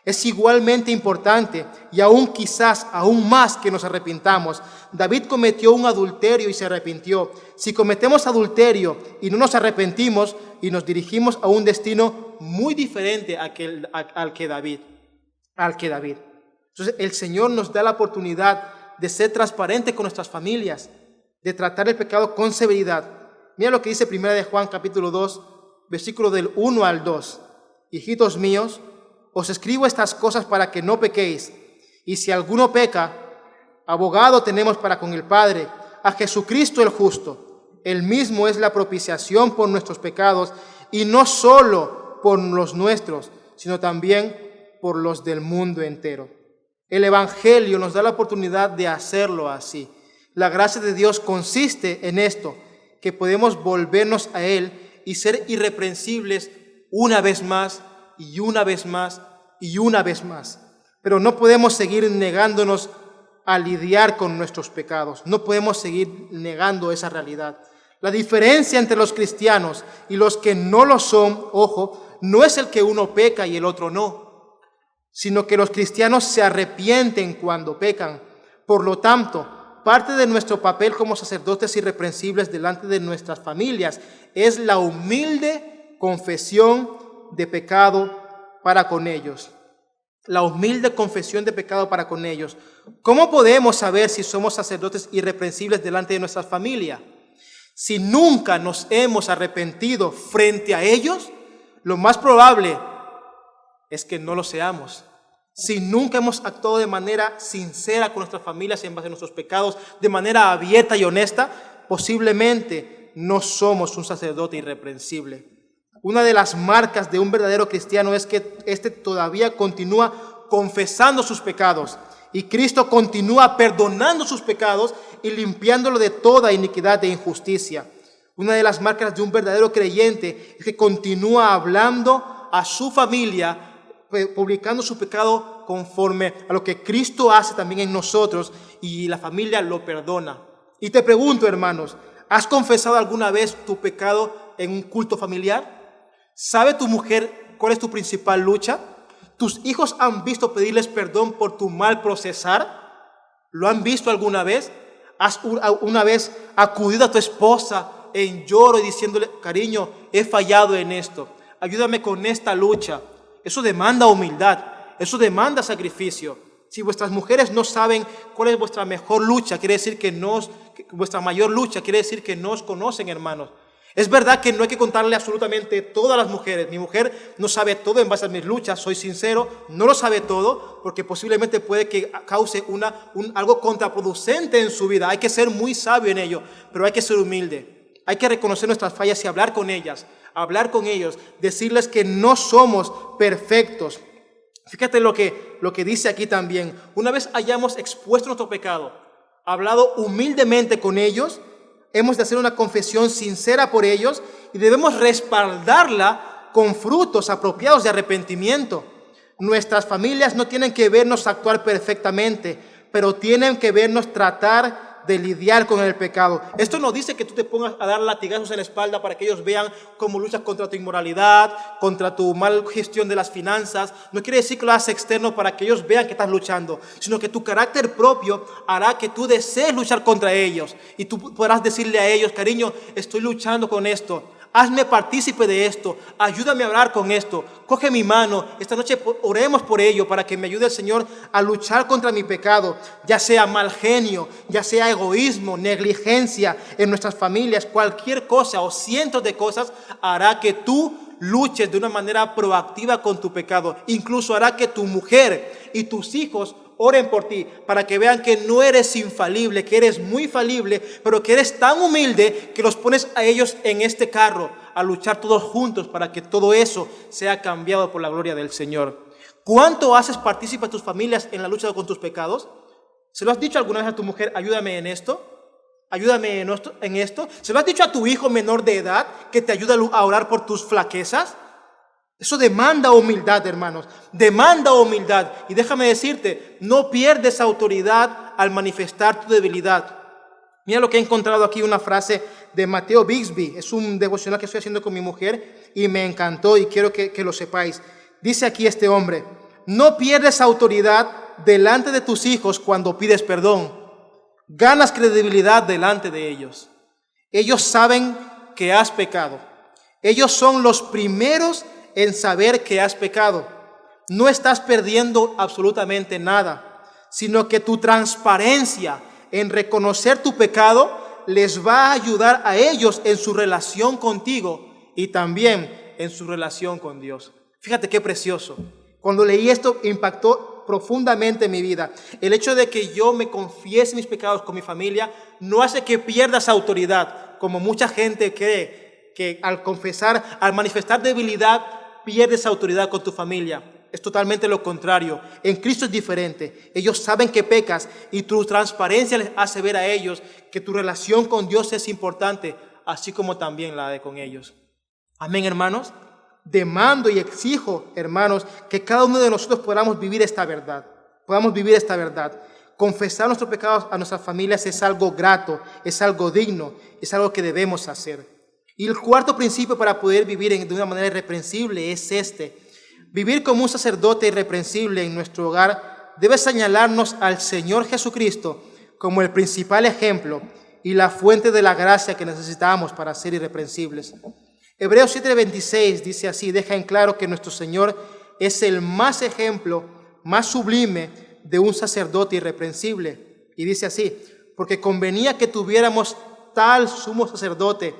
Es igualmente importante y aún quizás aún más que nos arrepintamos. David cometió un adulterio y se arrepintió. Si cometemos adulterio y no nos arrepentimos y nos dirigimos a un destino muy diferente al que David. Entonces el Señor nos da la oportunidad de ser transparente con nuestras familias, de tratar el pecado con severidad. Mira lo que dice 1 de Juan capítulo 2, versículo del 1 al 2. Hijitos míos, os escribo estas cosas para que no pequéis. Y si alguno peca, abogado tenemos para con el Padre, a Jesucristo el justo. Él mismo es la propiciación por nuestros pecados, y no solo por los nuestros, sino también por los del mundo entero. El Evangelio nos da la oportunidad de hacerlo así. La gracia de Dios consiste en esto, que podemos volvernos a Él y ser irreprensibles una vez más y una vez más y una vez más. Pero no podemos seguir negándonos a lidiar con nuestros pecados. No podemos seguir negando esa realidad. La diferencia entre los cristianos y los que no lo son, ojo, no es el que uno peca y el otro no, sino que los cristianos se arrepienten cuando pecan. Por lo tanto, parte de nuestro papel como sacerdotes irreprensibles delante de nuestras familias es la humilde confesión de pecado para con ellos. La humilde confesión de pecado para con ellos. ¿Cómo podemos saber si somos sacerdotes irreprensibles delante de nuestra familia? Si nunca nos hemos arrepentido frente a ellos, lo más probable es que no lo seamos. Si nunca hemos actuado de manera sincera con nuestras familias en base a nuestros pecados, de manera abierta y honesta, posiblemente no somos un sacerdote irreprensible. Una de las marcas de un verdadero cristiano es que éste todavía continúa confesando sus pecados y Cristo continúa perdonando sus pecados y limpiándolo de toda iniquidad e injusticia. Una de las marcas de un verdadero creyente es que continúa hablando a su familia, publicando su pecado conforme a lo que Cristo hace también en nosotros y la familia lo perdona. Y te pregunto, hermanos, ¿has confesado alguna vez tu pecado en un culto familiar? ¿Sabe tu mujer cuál es tu principal lucha? ¿Tus hijos han visto pedirles perdón por tu mal procesar? ¿Lo han visto alguna vez? ¿Has una vez acudido a tu esposa en lloro y diciéndole, cariño, he fallado en esto, ayúdame con esta lucha? Eso demanda humildad, eso demanda sacrificio. Si vuestras mujeres no saben cuál es vuestra mejor lucha, quiere decir vuestra mayor lucha, quiere decir que no os conocen, hermanos. Es verdad que no hay que contarle absolutamente todo a las mujeres. Mi mujer no sabe todo en base a mis luchas, soy sincero, no lo sabe todo porque posiblemente puede que cause algo contraproducente en su vida. Hay que ser muy sabio en ello, pero hay que ser humilde. Hay que reconocer nuestras fallas y hablar con ellas, hablar con ellos, decirles que no somos perfectos. Fíjate lo que dice aquí también. Una vez hayamos expuesto nuestro pecado, hablado humildemente con ellos, hemos de hacer una confesión sincera por ellos y debemos respaldarla con frutos apropiados de arrepentimiento. Nuestras familias no tienen que vernos actuar perfectamente, pero tienen que vernos tratar de lidiar con el pecado. Esto no dice que tú te pongas a dar latigazos en la espalda para que ellos vean cómo luchas contra tu inmoralidad, contra tu mal gestión de las finanzas. No quiere decir que lo hagas externo para que ellos vean que estás luchando, sino que tu carácter propio hará que tú desees luchar contra ellos. Y tú podrás decirle a ellos, cariño, estoy luchando con esto. Hazme partícipe de esto, ayúdame a orar con esto, coge mi mano, esta noche oremos por ello para que me ayude el Señor a luchar contra mi pecado, ya sea mal genio, ya sea egoísmo, negligencia en nuestras familias, cualquier cosa o cientos de cosas hará que tú luches de una manera proactiva con tu pecado, incluso hará que tu mujer y tus hijos oren por ti, para que vean que no eres infalible, que eres muy falible, pero que eres tan humilde que los pones a ellos en este carro a luchar todos juntos para que todo eso sea cambiado por la gloria del Señor. ¿Cuánto haces partícipe a tus familias en la lucha con tus pecados? ¿Se lo has dicho alguna vez a tu mujer, ayúdame en esto? Ayúdame en esto. ¿Se lo has dicho a tu hijo menor de edad que te ayuda a orar por tus flaquezas? Eso demanda humildad, hermanos, demanda humildad. Y déjame decirte, no pierdes autoridad al manifestar tu debilidad. Mira lo que he encontrado aquí, una frase de Mateo Bixby. Es un devocional que estoy haciendo con mi mujer y me encantó y quiero que lo sepáis. Dice aquí este hombre: no pierdes autoridad delante de tus hijos cuando pides perdón. Ganas credibilidad delante de ellos. Ellos saben que has pecado. Ellos son los primeros en saber que has pecado. No estás perdiendo absolutamente nada, sino que tu transparencia en reconocer tu pecado les va a ayudar a ellos en su relación contigo y también en su relación con Dios. Fíjate qué precioso. Cuando leí esto impactó profundamente mi vida. El hecho de que yo me confiese mis pecados con mi familia no hace que pierdas autoridad, como mucha gente cree que al confesar, al manifestar debilidad, pierdes autoridad con tu familia. Es totalmente lo contrario. En Cristo es diferente. Ellos saben que pecas y tu transparencia les hace ver a ellos que tu relación con Dios es importante, así como también la de con ellos. Amén, hermanos. Demando y exijo, hermanos, que cada uno de nosotros podamos vivir esta verdad. Podamos vivir esta verdad. Confesar nuestros pecados a nuestras familias es algo grato, es algo digno, es algo que debemos hacer. Y el cuarto principio para poder vivir de una manera irreprensible es este: vivir como un sacerdote irreprensible en nuestro hogar debe señalarnos al Señor Jesucristo como el principal ejemplo y la fuente de la gracia que necesitamos para ser irreprensibles. Hebreos 7:26 dice así, deja en claro que nuestro Señor es el más ejemplo, más sublime de un sacerdote irreprensible. Y dice así: porque convenía que tuviéramos tal sumo sacerdote,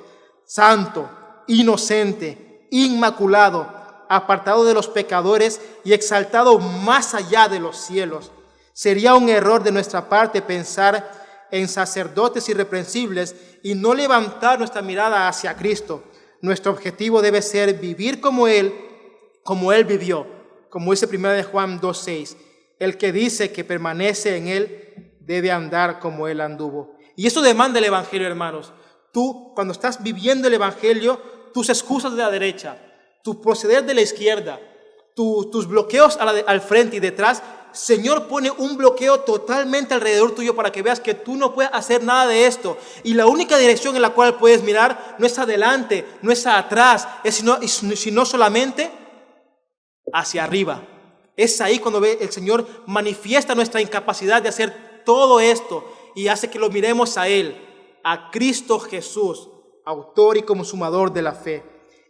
santo, inocente, inmaculado, apartado de los pecadores y exaltado más allá de los cielos. Sería un error de nuestra parte pensar en sacerdotes irreprensibles y no levantar nuestra mirada hacia Cristo. Nuestro objetivo debe ser vivir como Él vivió, como dice 1 Juan 2:6. El que dice que permanece en Él debe andar como Él anduvo. Y eso demanda el Evangelio, hermanos. Tú, cuando estás viviendo el Evangelio, tus excusas de la derecha, tu proceder de la izquierda, tus bloqueos al frente y detrás, Señor pone un bloqueo totalmente alrededor tuyo para que veas que tú no puedes hacer nada de esto. Y la única dirección en la cual puedes mirar no es adelante, no es atrás, sino solamente hacia arriba. Es ahí cuando el Señor manifiesta nuestra incapacidad de hacer todo esto y hace que lo miremos a Él, a Cristo Jesús, autor y consumador de la fe.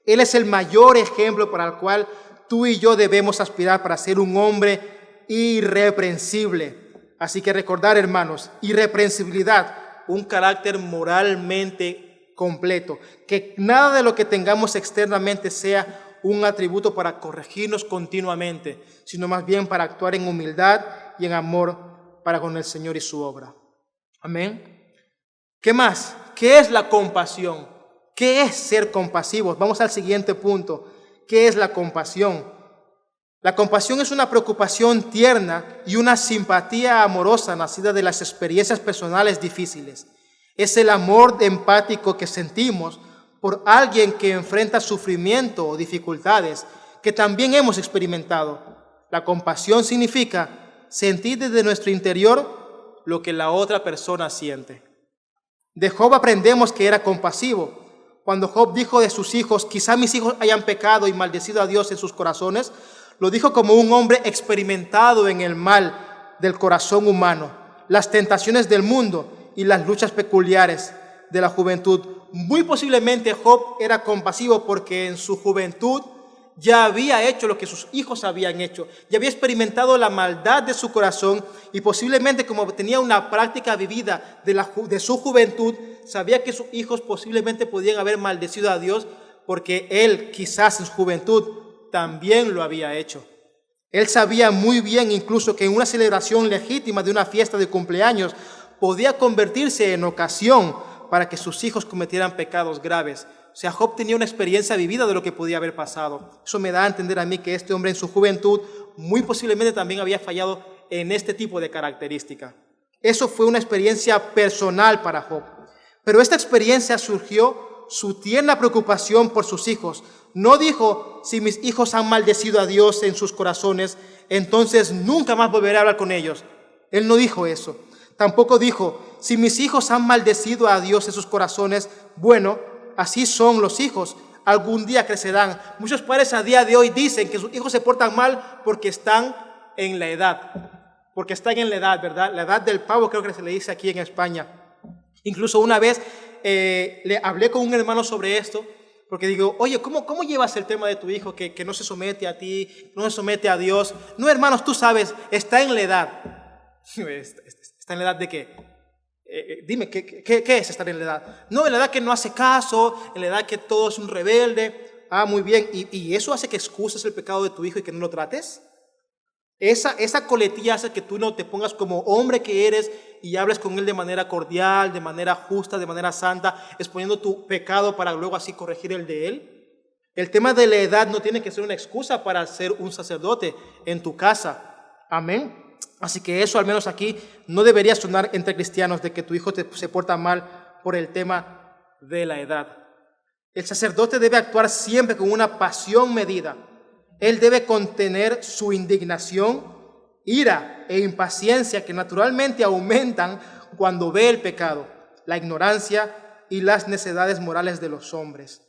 Él es el mayor ejemplo para el cual tú y yo debemos aspirar para ser un hombre irreprensible. Así que recordar, hermanos, irreprensibilidad, un carácter moralmente completo. Que nada de lo que tengamos externamente sea un atributo para corregirnos continuamente, sino más bien para actuar en humildad y en amor para con el Señor y su obra. Amén. ¿Qué más? ¿Qué es la compasión? ¿Qué es ser compasivos? Vamos al siguiente punto. ¿Qué es la compasión? La compasión es una preocupación tierna y una simpatía amorosa nacida de las experiencias personales difíciles. Es el amor empático que sentimos por alguien que enfrenta sufrimiento o dificultades que también hemos experimentado. La compasión significa sentir desde nuestro interior lo que la otra persona siente. De Job aprendemos que era compasivo. Cuando Job dijo de sus hijos, quizá mis hijos hayan pecado y maldecido a Dios en sus corazones, lo dijo como un hombre experimentado en el mal del corazón humano, las tentaciones del mundo y las luchas peculiares de la juventud. Muy posiblemente Job era compasivo porque en su juventud ya había hecho lo que sus hijos habían hecho, ya había experimentado la maldad de su corazón y posiblemente como tenía una práctica vivida de su juventud, sabía que sus hijos posiblemente podían haber maldecido a Dios porque él quizás en su juventud también lo había hecho. Él sabía muy bien incluso que en una celebración legítima de una fiesta de cumpleaños podía convertirse en ocasión para que sus hijos cometieran pecados graves. O sea, Job tenía una experiencia vivida de lo que podía haber pasado. Eso me da a entender a mí que este hombre en su juventud muy posiblemente también había fallado en este tipo de característica. Eso fue una experiencia personal para Job. Pero esta experiencia surgió su tierna preocupación por sus hijos. No dijo, si mis hijos han maldecido a Dios en sus corazones, entonces nunca más volveré a hablar con ellos. Él no dijo eso. Tampoco dijo, si mis hijos han maldecido a Dios en sus corazones, bueno, así son los hijos, algún día crecerán. Muchos padres a día de hoy dicen que sus hijos se portan mal porque están en la edad. Porque están en la edad, ¿verdad? La edad del pavo creo que se le dice aquí en España. Incluso una vez le hablé con un hermano sobre esto, porque digo, oye, ¿cómo llevas el tema de tu hijo que no se somete a ti, no se somete a Dios? No, hermanos, tú sabes, está en la edad. ¿Está en la edad de qué? Dime, ¿qué es estar en la edad? No, en la edad que no hace caso, en la edad que todo es un rebelde. Ah, muy bien. ¿Y eso hace que excuses el pecado de tu hijo y que no lo trates? Esa coletilla hace que tú no te pongas como hombre que eres y hables con él de manera cordial, de manera justa, de manera santa, exponiendo tu pecado para luego así corregir el de él. El tema de la edad no tiene que ser una excusa para ser un sacerdote en tu casa. Amén. Así que eso al menos aquí no debería sonar entre cristianos de que tu hijo se porta mal por el tema de la edad. El sacerdote debe actuar siempre con una pasión medida. Él debe contener su indignación, ira e impaciencia que naturalmente aumentan cuando ve el pecado, la ignorancia y las necedades morales de los hombres.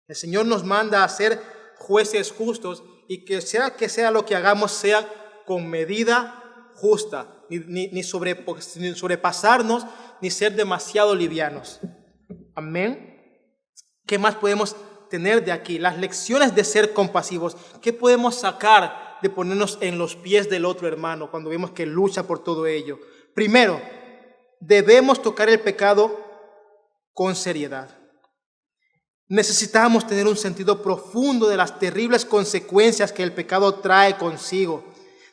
El Señor nos manda a ser jueces justos y que sea lo que hagamos sea con medida justa, ni sobrepasarnos, ni ser demasiado livianos. Amén. ¿Qué más podemos tener de aquí? Las lecciones de ser compasivos. ¿Qué podemos sacar de ponernos en los pies del otro hermano cuando vemos que lucha por todo ello? Primero, debemos tocar el pecado con seriedad. Necesitamos tener un sentido profundo de las terribles consecuencias que el pecado trae consigo.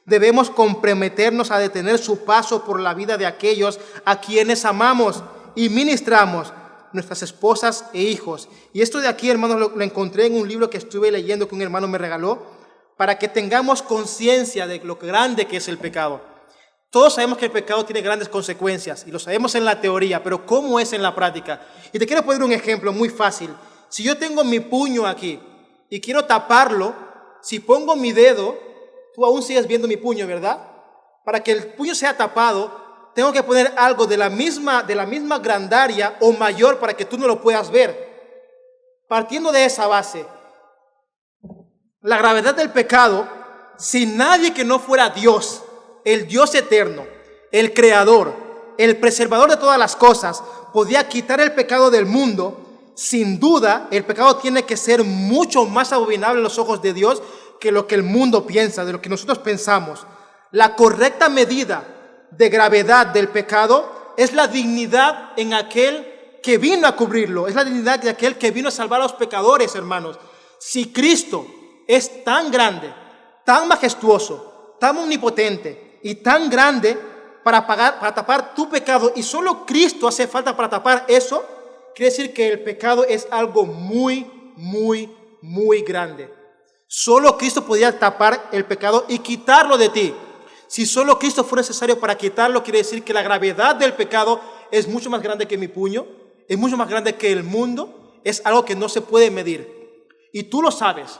Debemos comprometernos a detener su paso por la vida de aquellos a quienes amamos y ministramos, nuestras esposas e hijos. Y esto de aquí, hermanos, lo encontré en un libro que estuve leyendo que un hermano me regaló, para que tengamos conciencia de lo grande que es el pecado. Todos sabemos que el pecado tiene grandes consecuencias y lo sabemos en la teoría, pero ¿cómo es en la práctica? Y te quiero poner un ejemplo muy fácil. Si yo tengo mi puño aquí y quiero taparlo, si pongo mi dedo, tú aún sigues viendo mi puño, ¿verdad? Para que el puño sea tapado, tengo que poner algo de la misma grandaria o mayor para que tú no lo puedas ver. Partiendo de esa base, la gravedad del pecado, si nadie que no fuera Dios, el Dios eterno, el creador, el preservador de todas las cosas, podía quitar el pecado del mundo, sin duda el pecado tiene que ser mucho más abominable en los ojos de Dios que lo que el mundo piensa, de lo que nosotros pensamos. La correcta medida de gravedad del pecado es la dignidad en aquel que vino a cubrirlo, es la dignidad de aquel que vino a salvar a los pecadores, hermanos. Si Cristo es tan grande, tan majestuoso, tan omnipotente y tan grande para tapar tu pecado, y solo Cristo hace falta para tapar eso, quiere decir que el pecado es algo muy, muy, muy grande. Solo Cristo podía tapar el pecado y quitarlo de ti. Si solo Cristo fue necesario para quitarlo, quiere decir que la gravedad del pecado es mucho más grande que mi puño, es mucho más grande que el mundo, es algo que no se puede medir. Y tú lo sabes.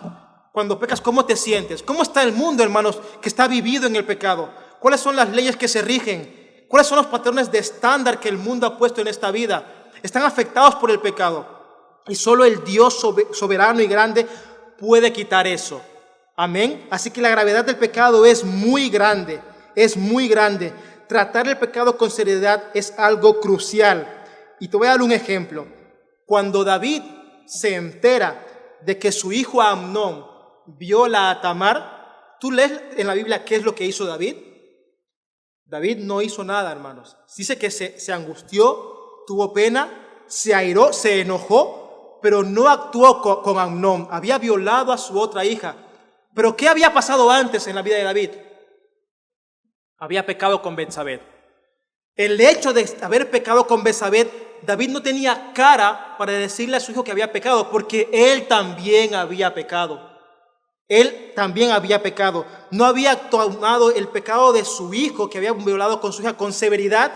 Cuando pecas, ¿cómo te sientes? ¿Cómo está el mundo, hermanos, que está vivido en el pecado? ¿Cuáles son las leyes que se rigen? ¿Cuáles son los patrones de estándar que el mundo ha puesto en esta vida? Están afectados por el pecado. Y solo el Dios soberano y grande puede quitar eso. Amén. Así que la gravedad del pecado es muy grande. Es muy grande. Tratar el pecado con seriedad es algo crucial. Y te voy a dar un ejemplo. Cuando David se entera de que su hijo Amnón viola a Tamar, ¿tú lees en la Biblia qué es lo que hizo David? David no hizo nada, hermanos. Dice que se angustió, tuvo pena, se airó, se enojó, pero no actuó con Amnón. Había violado a su otra hija. ¿Pero qué había pasado antes en la vida de David? Había pecado con Betsabé. El hecho de haber pecado con Betsabé, David no tenía cara para decirle a su hijo que había pecado, porque él también había pecado. Él también había pecado. No había tomado el pecado de su hijo que había violado con su hija con severidad,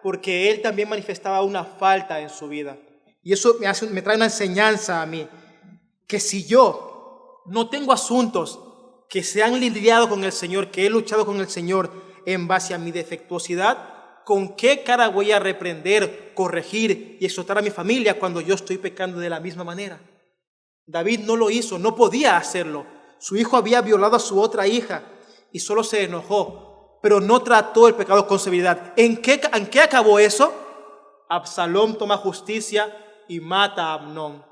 porque él también manifestaba una falta en su vida. Y eso me trae una enseñanza a mí, que si yo no tengo asuntos que se han lidiado con el Señor, que he luchado con el Señor en base a mi defectuosidad, ¿con qué cara voy a reprender, corregir y exhortar a mi familia cuando yo estoy pecando de la misma manera? David no lo hizo, no podía hacerlo. Su hijo había violado a su otra hija y solo se enojó, pero no trató el pecado con severidad. ¿En qué acabó eso? Absalom toma justicia y mata a Amnón.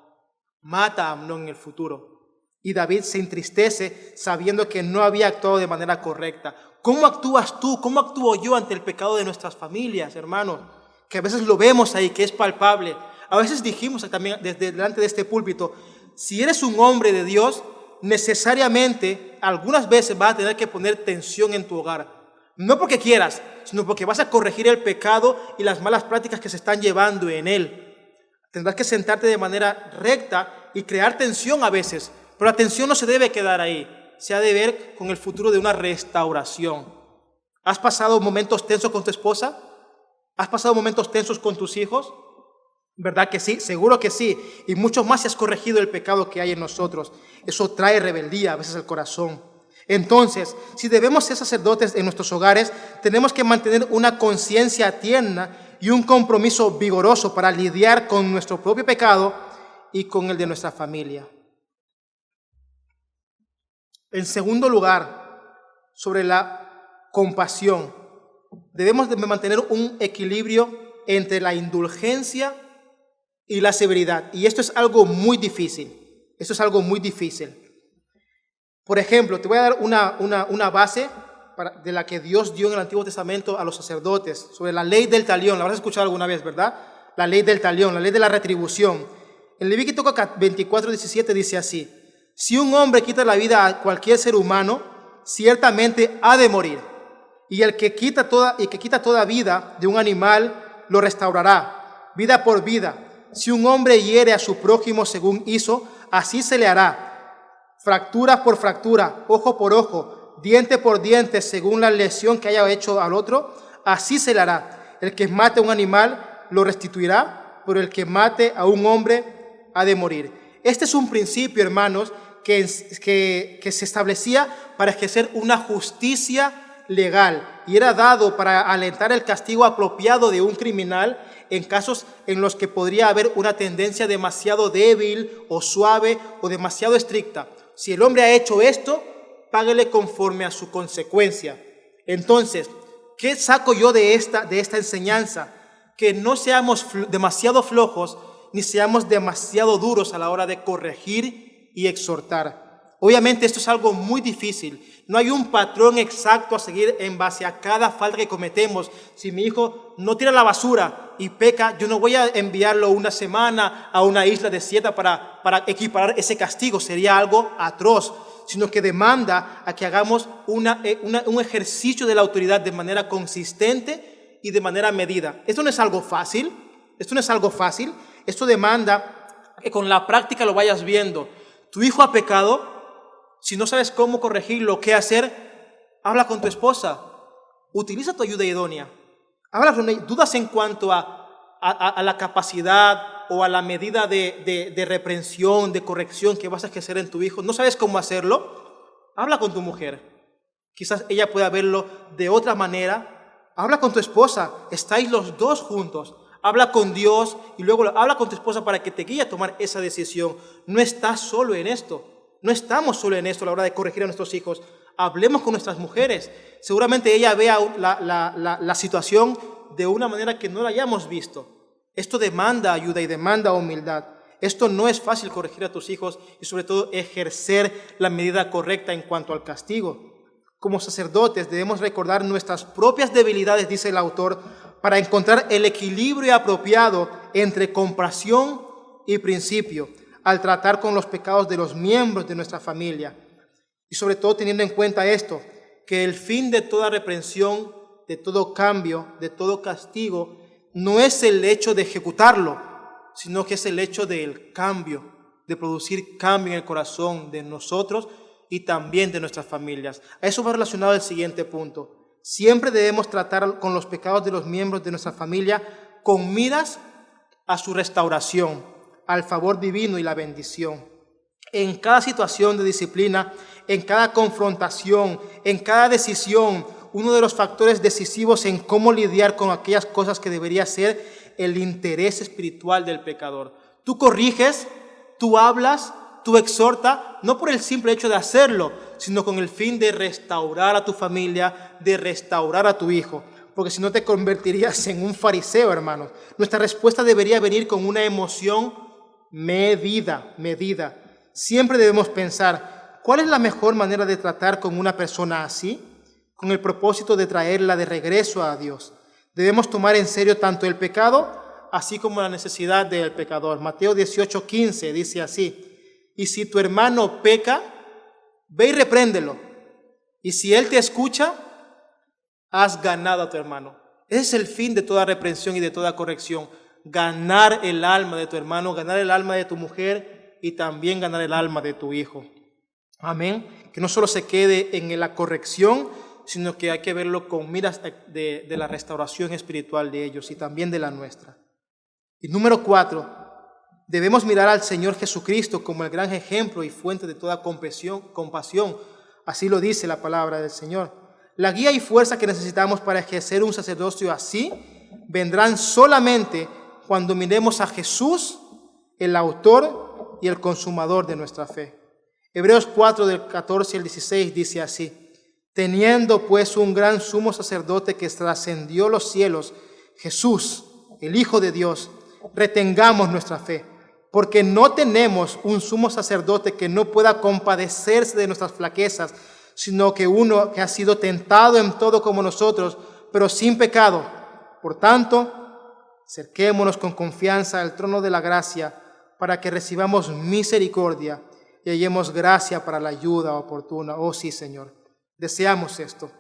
Mata a Amnón en el futuro. Y David se entristece sabiendo que no había actuado de manera correcta. ¿Cómo actúas tú? ¿Cómo actúo yo ante el pecado de nuestras familias, hermanos? Que a veces lo vemos ahí, que es palpable. A veces dijimos también desde delante de este púlpito, si eres un hombre de Dios, necesariamente algunas veces vas a tener que poner tensión en tu hogar. No porque quieras, sino porque vas a corregir el pecado y las malas prácticas que se están llevando en él. Tendrás que sentarte de manera recta y crear tensión a veces. Pero la tensión no se debe quedar ahí. Se ha de ver con el futuro de una restauración. ¿Has pasado momentos tensos con tu esposa? ¿Has pasado momentos tensos con tus hijos? ¿Verdad que sí? Seguro que sí. Y mucho más si has corregido el pecado que hay en nosotros. Eso trae rebeldía a veces al corazón. Entonces, si debemos ser sacerdotes en nuestros hogares, tenemos que mantener una conciencia tierna y un compromiso vigoroso para lidiar con nuestro propio pecado y con el de nuestra familia. En segundo lugar, sobre la compasión, debemos de mantener un equilibrio entre la indulgencia y la severidad. Y esto es algo muy difícil. Esto es algo muy difícil. Por ejemplo, te voy a dar una base de la que Dios dio en el Antiguo Testamento a los sacerdotes, sobre la ley del talión. La habrás escuchado alguna vez, ¿verdad? La ley del talión, la ley de la retribución. En Levítico 24:17 dice así: si un hombre quita la vida a cualquier ser humano, ciertamente ha de morir. Y el que quita toda vida de un animal, lo restaurará, vida por vida. Si un hombre hiere a su prójimo según hizo, así se le hará. Fractura por fractura, ojo por ojo, diente por diente, según la lesión que haya hecho al otro, así se le hará. El que mate a un animal, lo restituirá, pero el que mate a un hombre, ha de morir. Este es un principio, hermanos, que se establecía para ejercer una justicia legal y era dado para alentar el castigo apropiado de un criminal en casos en los que podría haber una tendencia demasiado débil o suave o demasiado estricta. Si el hombre ha hecho esto, páguele conforme a su consecuencia. Entonces, ¿qué saco yo de esta enseñanza? Que no seamos demasiado flojos ni seamos demasiado duros a la hora de corregir y exhortar. Obviamente esto es algo muy difícil. No hay un patrón exacto a seguir en base a cada falta que cometemos. Si mi hijo no tira la basura y peca, yo no voy a enviarlo una semana a una isla desierta para equiparar ese castigo. Sería algo atroz, sino que demanda a que hagamos un ejercicio de la autoridad de manera consistente y de manera medida. Esto no es algo fácil. Esto demanda que con la práctica lo vayas viendo. Tu hijo ha pecado. Si no sabes cómo corregirlo, qué hacer, habla con tu esposa. Utiliza tu ayuda idónea. Habla con ella. ¿Dudas en cuanto a la capacidad o a la medida de reprensión, de corrección que vas a ejercer en tu hijo? ¿No sabes cómo hacerlo? Habla con tu mujer. Quizás ella pueda verlo de otra manera. Habla con tu esposa. Estáis los dos juntos. Habla con Dios y luego habla con tu esposa para que te guíe a tomar esa decisión. No estás solo en esto. No estamos solo en esto a la hora de corregir a nuestros hijos. Hablemos con nuestras mujeres. Seguramente ella vea la situación de una manera que no la hayamos visto. Esto demanda ayuda y demanda humildad. Esto no es fácil, corregir a tus hijos y sobre todo ejercer la medida correcta en cuanto al castigo. Como sacerdotes debemos recordar nuestras propias debilidades, dice el autor, para encontrar el equilibrio apropiado entre compasión y principio al tratar con los pecados de los miembros de nuestra familia. Y sobre todo teniendo en cuenta esto, que el fin de toda reprensión, de todo cambio, de todo castigo, no es el hecho de ejecutarlo, sino que es el hecho del cambio, de producir cambio en el corazón de nosotros y también de nuestras familias. A eso va relacionado el siguiente punto. Siempre debemos tratar con los pecados de los miembros de nuestra familia con miras a su restauración, al favor divino y la bendición. En cada situación de disciplina, en cada confrontación, en cada decisión, uno de los factores decisivos en cómo lidiar con aquellas cosas que debería ser el interés espiritual del pecador. Tú corriges, tú hablas, tú exhortas, no por el simple hecho de hacerlo, sino con el fin de restaurar a tu familia, de restaurar a tu hijo. Porque si no te convertirías en un fariseo, hermanos. Nuestra respuesta debería venir con una emoción medida. Siempre debemos pensar, ¿cuál es la mejor manera de tratar con una persona así? Con el propósito de traerla de regreso a Dios. Debemos tomar en serio tanto el pecado, así como la necesidad del pecador. Mateo 18:15 dice así: y si tu hermano peca, ve y repréndelo. Y si él te escucha, has ganado a tu hermano. Ese es el fin de toda reprensión y de toda corrección. Ganar el alma de tu hermano, ganar el alma de tu mujer y también ganar el alma de tu hijo. Amén. Que no solo se quede en la corrección, sino que hay que verlo con miras de la restauración espiritual de ellos y también de la nuestra. Y número 4, debemos mirar al Señor Jesucristo como el gran ejemplo y fuente de toda compasión. Así lo dice la palabra del Señor. La guía y fuerza que necesitamos para ejercer un sacerdocio así vendrán solamente cuando miremos a Jesús, el autor y el consumador de nuestra fe. Hebreos 4, del 14 al 16 dice así: teniendo pues un gran sumo sacerdote que trascendió los cielos, Jesús, el Hijo de Dios, retengamos nuestra fe, porque no tenemos un sumo sacerdote que no pueda compadecerse de nuestras flaquezas, sino que uno que ha sido tentado en todo como nosotros, pero sin pecado. Por tanto, acerquémonos con confianza al trono de la gracia para que recibamos misericordia y hallemos gracia para la ayuda oportuna. Oh sí, Señor, deseamos esto.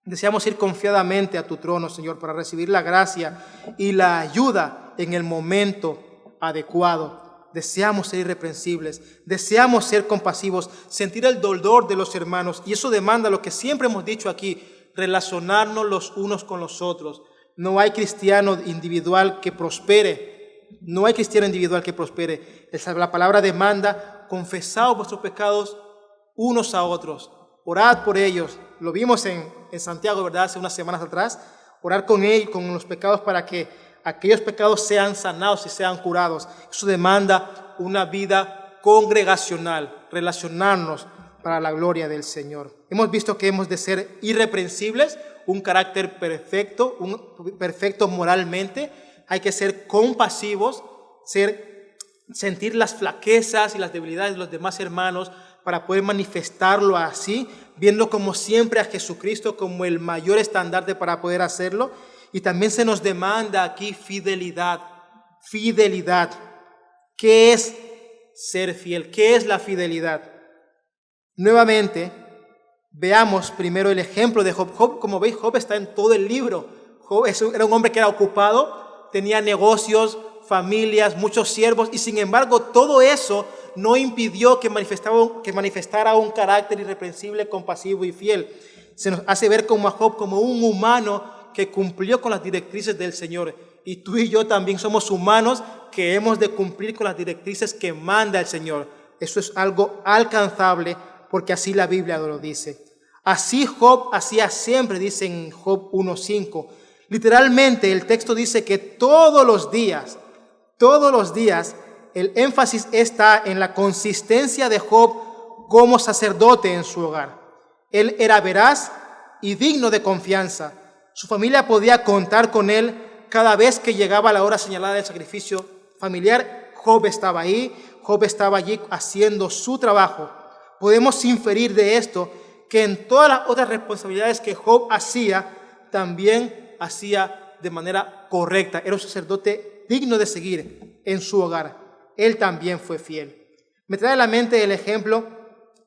Deseamos ir confiadamente a tu trono, Señor, para recibir la gracia y la ayuda en el momento adecuado. Deseamos ser irreprensibles, deseamos ser compasivos, sentir el dolor de los hermanos, y eso demanda lo que siempre hemos dicho aquí: relacionarnos los unos con los otros. No hay cristiano individual que prospere, no hay cristiano individual que prospere. La palabra demanda: confesaos vuestros pecados unos a otros, orad por ellos. Lo vimos en Santiago, ¿verdad? Hace unas semanas atrás. Orar con él, con los pecados, para que aquellos pecados sean sanados y sean curados. Eso demanda una vida congregacional, relacionarnos para la gloria del Señor. Hemos visto que hemos de ser irreprensibles, un carácter perfecto, perfecto moralmente. Hay que ser compasivos, sentir las flaquezas y las debilidades de los demás hermanos para poder manifestarlo así, viendo como siempre a Jesucristo como el mayor estandarte para poder hacerlo. Y también se nos demanda aquí fidelidad. Fidelidad. ¿Qué es ser fiel? ¿Qué es la fidelidad? Nuevamente, veamos primero el ejemplo de Job. Job, como veis, Job está en todo el libro. Job era un hombre que era ocupado, tenía negocios, familias, muchos siervos, y sin embargo todo eso no impidió que manifestara un carácter irreprensible, compasivo y fiel. Se nos hace ver como a Job como un humano que cumplió con las directrices del Señor. Y tú y yo también somos humanos que hemos de cumplir con las directrices que manda el Señor. Eso es algo alcanzable, porque así la Biblia lo dice. Así Job hacía siempre, dice en Job 1:5. Literalmente el texto dice que todos los días, el énfasis está en la consistencia de Job como sacerdote en su hogar. Él era veraz y digno de confianza. Su familia podía contar con él cada vez que llegaba la hora señalada del sacrificio familiar. Job estaba ahí, Job estaba allí haciendo su trabajo. Podemos inferir de esto que en todas las otras responsabilidades que Job hacía, también hacía de manera correcta. Era un sacerdote digno de seguir en su hogar. Él también fue fiel. Me trae a la mente el ejemplo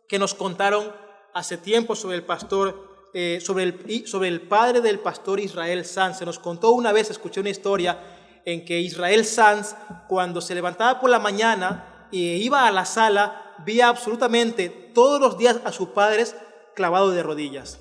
que nos contaron hace tiempo sobre el pastor, sobre el padre del pastor Israel Sanz. Se nos contó una vez, escuché una historia en que Israel Sanz, cuando se levantaba por la mañana e iba a la sala, veía absolutamente todos los días a sus padres clavados de rodillas.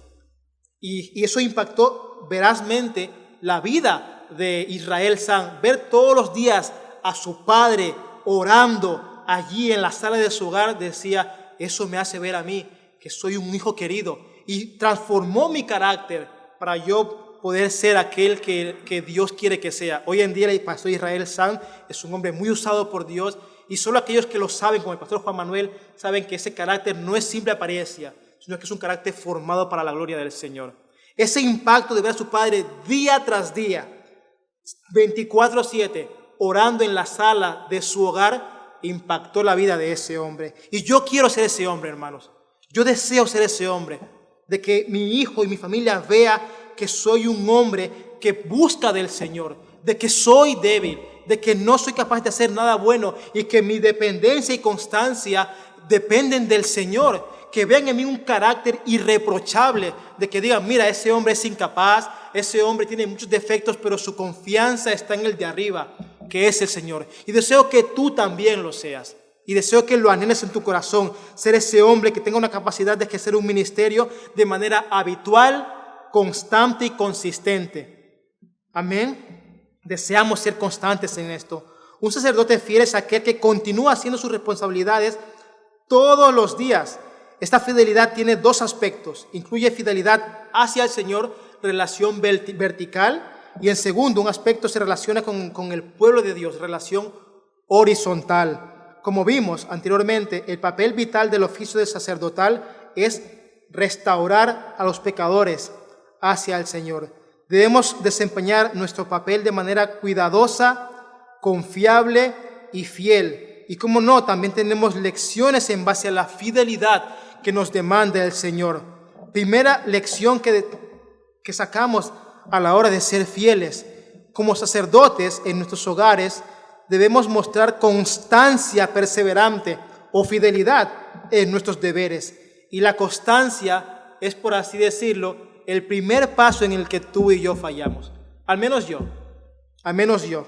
Y eso impactó verazmente la vida de Israel Sanz. Ver todos los días a su padre orando allí en la sala de su hogar, decía: eso me hace ver a mí que soy un hijo querido. Y transformó mi carácter, para yo poder ser aquel que Dios quiere que sea. Hoy en día el pastor Israel San es un hombre muy usado por Dios, y solo aquellos que lo saben, como el pastor Juan Manuel, saben que ese carácter no es simple apariencia, sino que es un carácter formado para la gloria del Señor. Ese impacto de ver a su padre día tras día, 24/7, orando en la sala de su hogar, impactó la vida de ese hombre. Y yo quiero ser ese hombre, hermanos. Yo deseo ser ese hombre, de que mi hijo y mi familia vea que soy un hombre que busca del Señor, de que soy débil, de que no soy capaz de hacer nada bueno y que mi dependencia y constancia dependen del Señor. Que vean en mí un carácter irreprochable, de que digan, mira, ese hombre es incapaz, ese hombre tiene muchos defectos, pero su confianza está en el de arriba, que es el Señor. Y deseo que tú también lo seas. Y deseo que lo anheles en tu corazón, ser ese hombre que tenga una capacidad de ejercer un ministerio de manera habitual, constante y consistente. Amén. Deseamos ser constantes en esto. Un sacerdote fiel es aquel que continúa haciendo sus responsabilidades todos los días. Esta fidelidad tiene dos aspectos. Incluye fidelidad hacia el Señor, relación vertical, y en segundo, un aspecto se relaciona con el pueblo de Dios, relación horizontal. Como vimos anteriormente, el papel vital del oficio de sacerdotal es restaurar a los pecadores hacia el Señor. Debemos desempeñar nuestro papel de manera cuidadosa, confiable y fiel. Y como no, también tenemos lecciones en base a la fidelidad que nos demanda el Señor. Primera lección que sacamos a la hora de ser fieles. Como sacerdotes en nuestros hogares debemos mostrar constancia perseverante o fidelidad en nuestros deberes. Y la constancia es, por así decirlo, el primer paso en el que tú y yo fallamos. Al menos yo.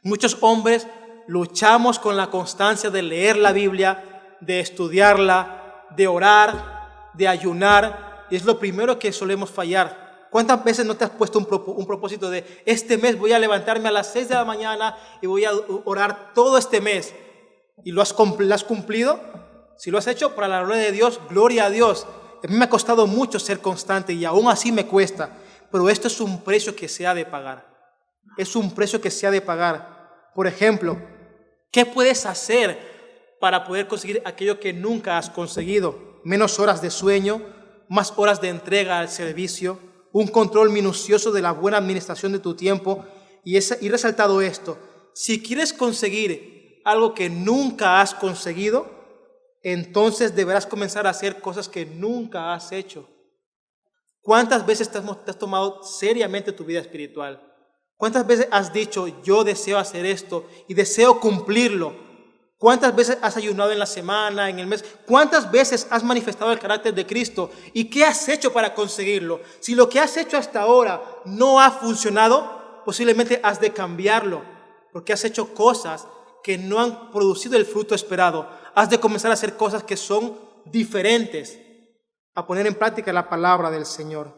Muchos hombres luchamos con la constancia de leer la Biblia, de estudiarla, de orar, de ayunar, y es lo primero que solemos fallar. ¿Cuántas veces no te has puesto un propósito de este mes voy a levantarme a las 6 de la mañana y voy a orar todo este mes? ¿Y lo has cumplido? Si lo has hecho, para la gloria de Dios, gloria a Dios. A mí me ha costado mucho ser constante y aún así me cuesta, pero esto es un precio que se ha de pagar. Es un precio que se ha de pagar. Por ejemplo, ¿qué puedes hacer para poder conseguir aquello que nunca has conseguido? Menos horas de sueño, más horas de entrega al servicio, un control minucioso de la buena administración de tu tiempo. Y resaltado esto, si quieres conseguir algo que nunca has conseguido, entonces deberás comenzar a hacer cosas que nunca has hecho. ¿Cuántas veces te has tomado seriamente tu vida espiritual? ¿Cuántas veces has dicho, yo deseo hacer esto y deseo cumplirlo? ¿Cuántas veces has ayunado en la semana, en el mes? ¿Cuántas veces has manifestado el carácter de Cristo? ¿Y qué has hecho para conseguirlo? Si lo que has hecho hasta ahora no ha funcionado, posiblemente has de cambiarlo, porque has hecho cosas que no han producido el fruto esperado. Has de comenzar a hacer cosas que son diferentes, a poner en práctica la palabra del Señor.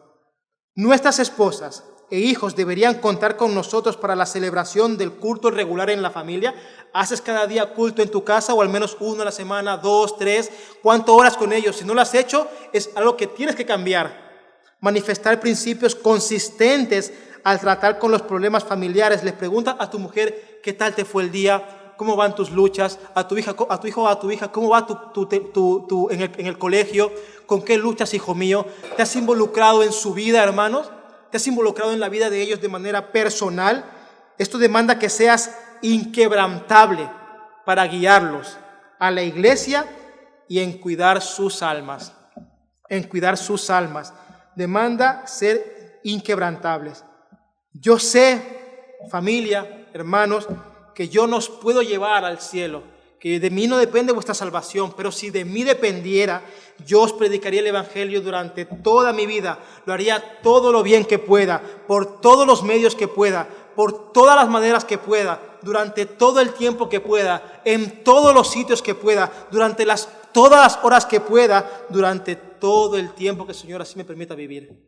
Nuestras esposas e hijos deberían contar con nosotros para la celebración del culto regular en la familia. ¿Haces cada día culto en tu casa o al menos uno a la semana, 2, 3? ¿Cuánto horas con ellos? Si no lo has hecho, es algo que tienes que cambiar. Manifestar principios consistentes al tratar con los problemas familiares. Les pregunta a tu mujer qué tal te fue el día, cómo van tus luchas, a tu hijo o a tu hija, cómo va en el colegio, con qué luchas, hijo mío. ¿Te has involucrado en su vida, hermanos? ¿Te has involucrado en la vida de ellos de manera personal? Esto demanda que seas inquebrantable para guiarlos a la iglesia y en cuidar sus almas. Demanda ser inquebrantables. Yo sé, familia, hermanos, que yo nos puedo llevar al cielo, que de mí no depende vuestra salvación, pero si de mí dependiera, yo os predicaría el Evangelio durante toda mi vida, lo haría todo lo bien que pueda, por todos los medios que pueda, por todas las maneras que pueda, durante todo el tiempo que pueda, en todos los sitios que pueda, durante todas las horas que pueda, durante todo el tiempo que el Señor así me permita vivir.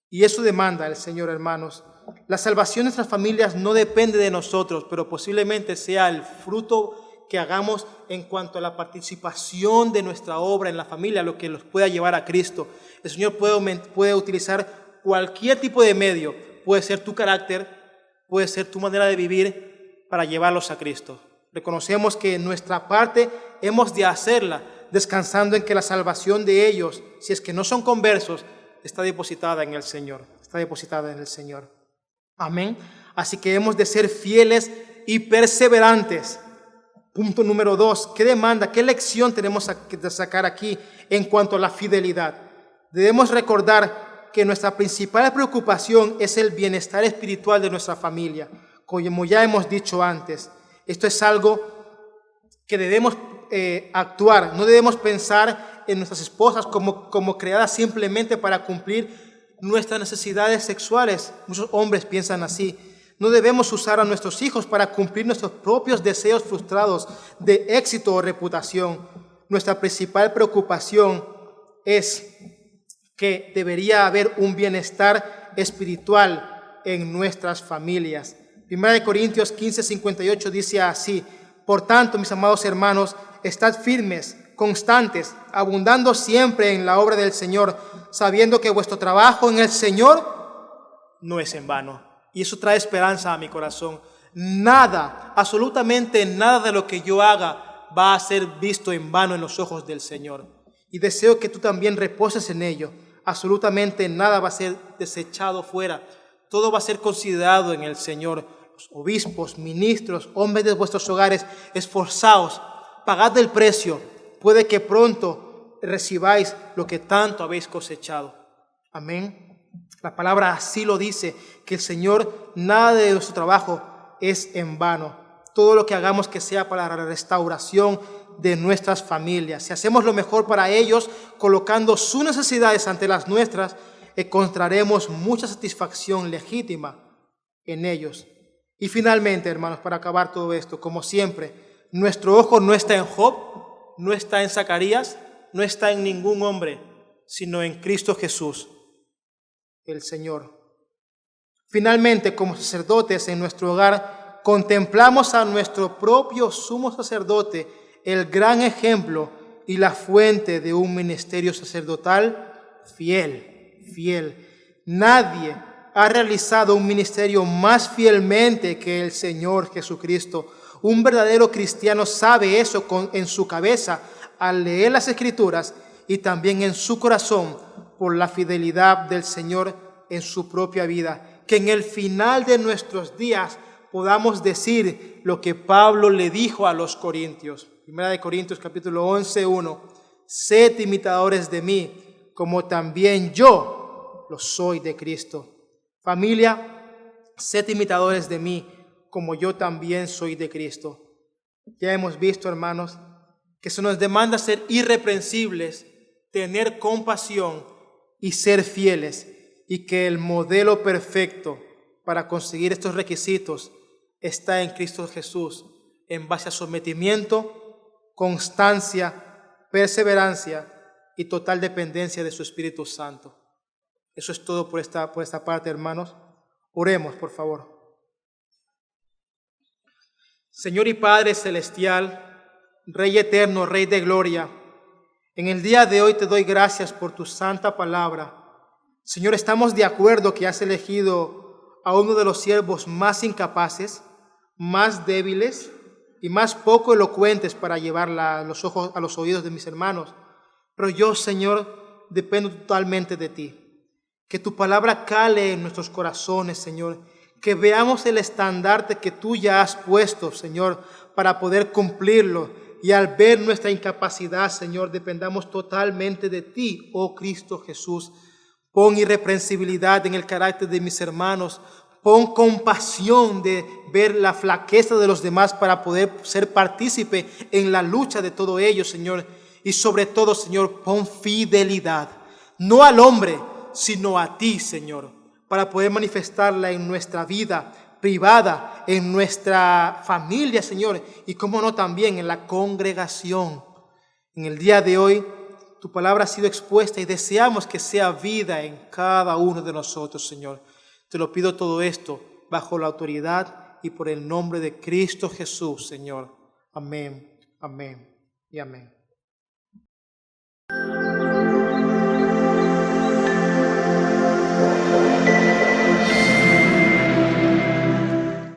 Y eso demanda el Señor, hermanos. La salvación de nuestras familias no depende de nosotros, pero posiblemente sea el fruto que hagamos en cuanto a la participación de nuestra obra en la familia, lo que los pueda llevar a Cristo. El Señor puede utilizar cualquier tipo de medio. Puede ser tu carácter, puede ser tu manera de vivir para llevarlos a Cristo. Reconocemos que nuestra parte hemos de hacerla, descansando en que la salvación de ellos, si es que no son conversos, está depositada en el Señor. Está depositada en el Señor. Amén. Así que hemos de ser fieles y perseverantes. Punto número 2. ¿Qué demanda, qué lección tenemos que sacar aquí en cuanto a la fidelidad? Debemos recordar que nuestra principal preocupación es el bienestar espiritual de nuestra familia, como ya hemos dicho antes. Esto es algo que debemos actuar. No debemos pensar en nuestras esposas como creadas simplemente para cumplir nuestras necesidades sexuales. Muchos hombres piensan así. No debemos usar a nuestros hijos para cumplir nuestros propios deseos frustrados de éxito o reputación. Nuestra principal preocupación es que debería haber un bienestar espiritual en nuestras familias. 1 Corintios 15:58 dice así: por tanto, mis amados hermanos, estad firmes, constantes, abundando siempre en la obra del Señor, sabiendo que vuestro trabajo en el Señor no es en vano. Y eso trae esperanza a mi corazón. Nada, absolutamente nada de lo que yo haga va a ser visto en vano en los ojos del Señor. Y deseo que tú también reposes en ello. Absolutamente nada va a ser desechado fuera. Todo va a ser considerado en el Señor. Los obispos, ministros, hombres de vuestros hogares, esforzaos, pagad el precio. Puede que pronto recibáis lo que tanto habéis cosechado. Amén. La palabra así lo dice, que el Señor, nada de nuestro trabajo es en vano. Todo lo que hagamos que sea para la restauración de nuestras familias. Si hacemos lo mejor para ellos, colocando sus necesidades ante las nuestras, encontraremos mucha satisfacción legítima en ellos. Y finalmente, hermanos, para acabar todo esto, como siempre, nuestro ojo no está en Job, no está en Zacarías, no está en ningún hombre, sino en Cristo Jesús, el Señor. Finalmente, como sacerdotes en nuestro hogar, contemplamos a nuestro propio sumo sacerdote, el gran ejemplo y la fuente de un ministerio sacerdotal fiel. Nadie ha realizado un ministerio más fielmente que el Señor Jesucristo. Un verdadero cristiano sabe eso en su cabeza al leer las Escrituras y también en su corazón por la fidelidad del Señor en su propia vida. Que en el final de nuestros días podamos decir lo que Pablo le dijo a los corintios. 1 Corintios capítulo 11:1. Sed imitadores de mí, como también yo lo soy de Cristo. Familia, sed imitadores de mí, como yo también soy de Cristo. Ya hemos visto, hermanos, que se nos demanda ser irreprensibles, tener compasión y ser fieles, y que el modelo perfecto para conseguir estos requisitos está en Cristo Jesús, en base a sometimiento, constancia, perseverancia y total dependencia de su Espíritu Santo. Eso es todo por esta parte, hermanos. Oremos, por favor. Señor y Padre celestial, Rey eterno, Rey de gloria, en el día de hoy te doy gracias por tu santa palabra. Señor, estamos de acuerdo que has elegido a uno de los siervos más incapaces, más débiles y más poco elocuentes para llevarla a los oídos de mis hermanos. Pero yo, Señor, dependo totalmente de ti. Que tu palabra cale en nuestros corazones, Señor. Que veamos el estandarte que tú ya has puesto, Señor, para poder cumplirlo. Y al ver nuestra incapacidad, Señor, dependamos totalmente de ti, oh Cristo Jesús. Pon irreprensibilidad en el carácter de mis hermanos. Pon compasión de ver la flaqueza de los demás para poder ser partícipe en la lucha de todo ello, Señor. Y sobre todo, Señor, pon fidelidad, no al hombre, sino a ti, Señor, para poder manifestarla en nuestra vida privada, en nuestra familia, Señor, y cómo no también en la congregación. En el día de hoy, tu palabra ha sido expuesta y deseamos que sea vida en cada uno de nosotros, Señor. Te lo pido todo esto bajo la autoridad y por el nombre de Cristo Jesús, Señor. Amén, amén y amén.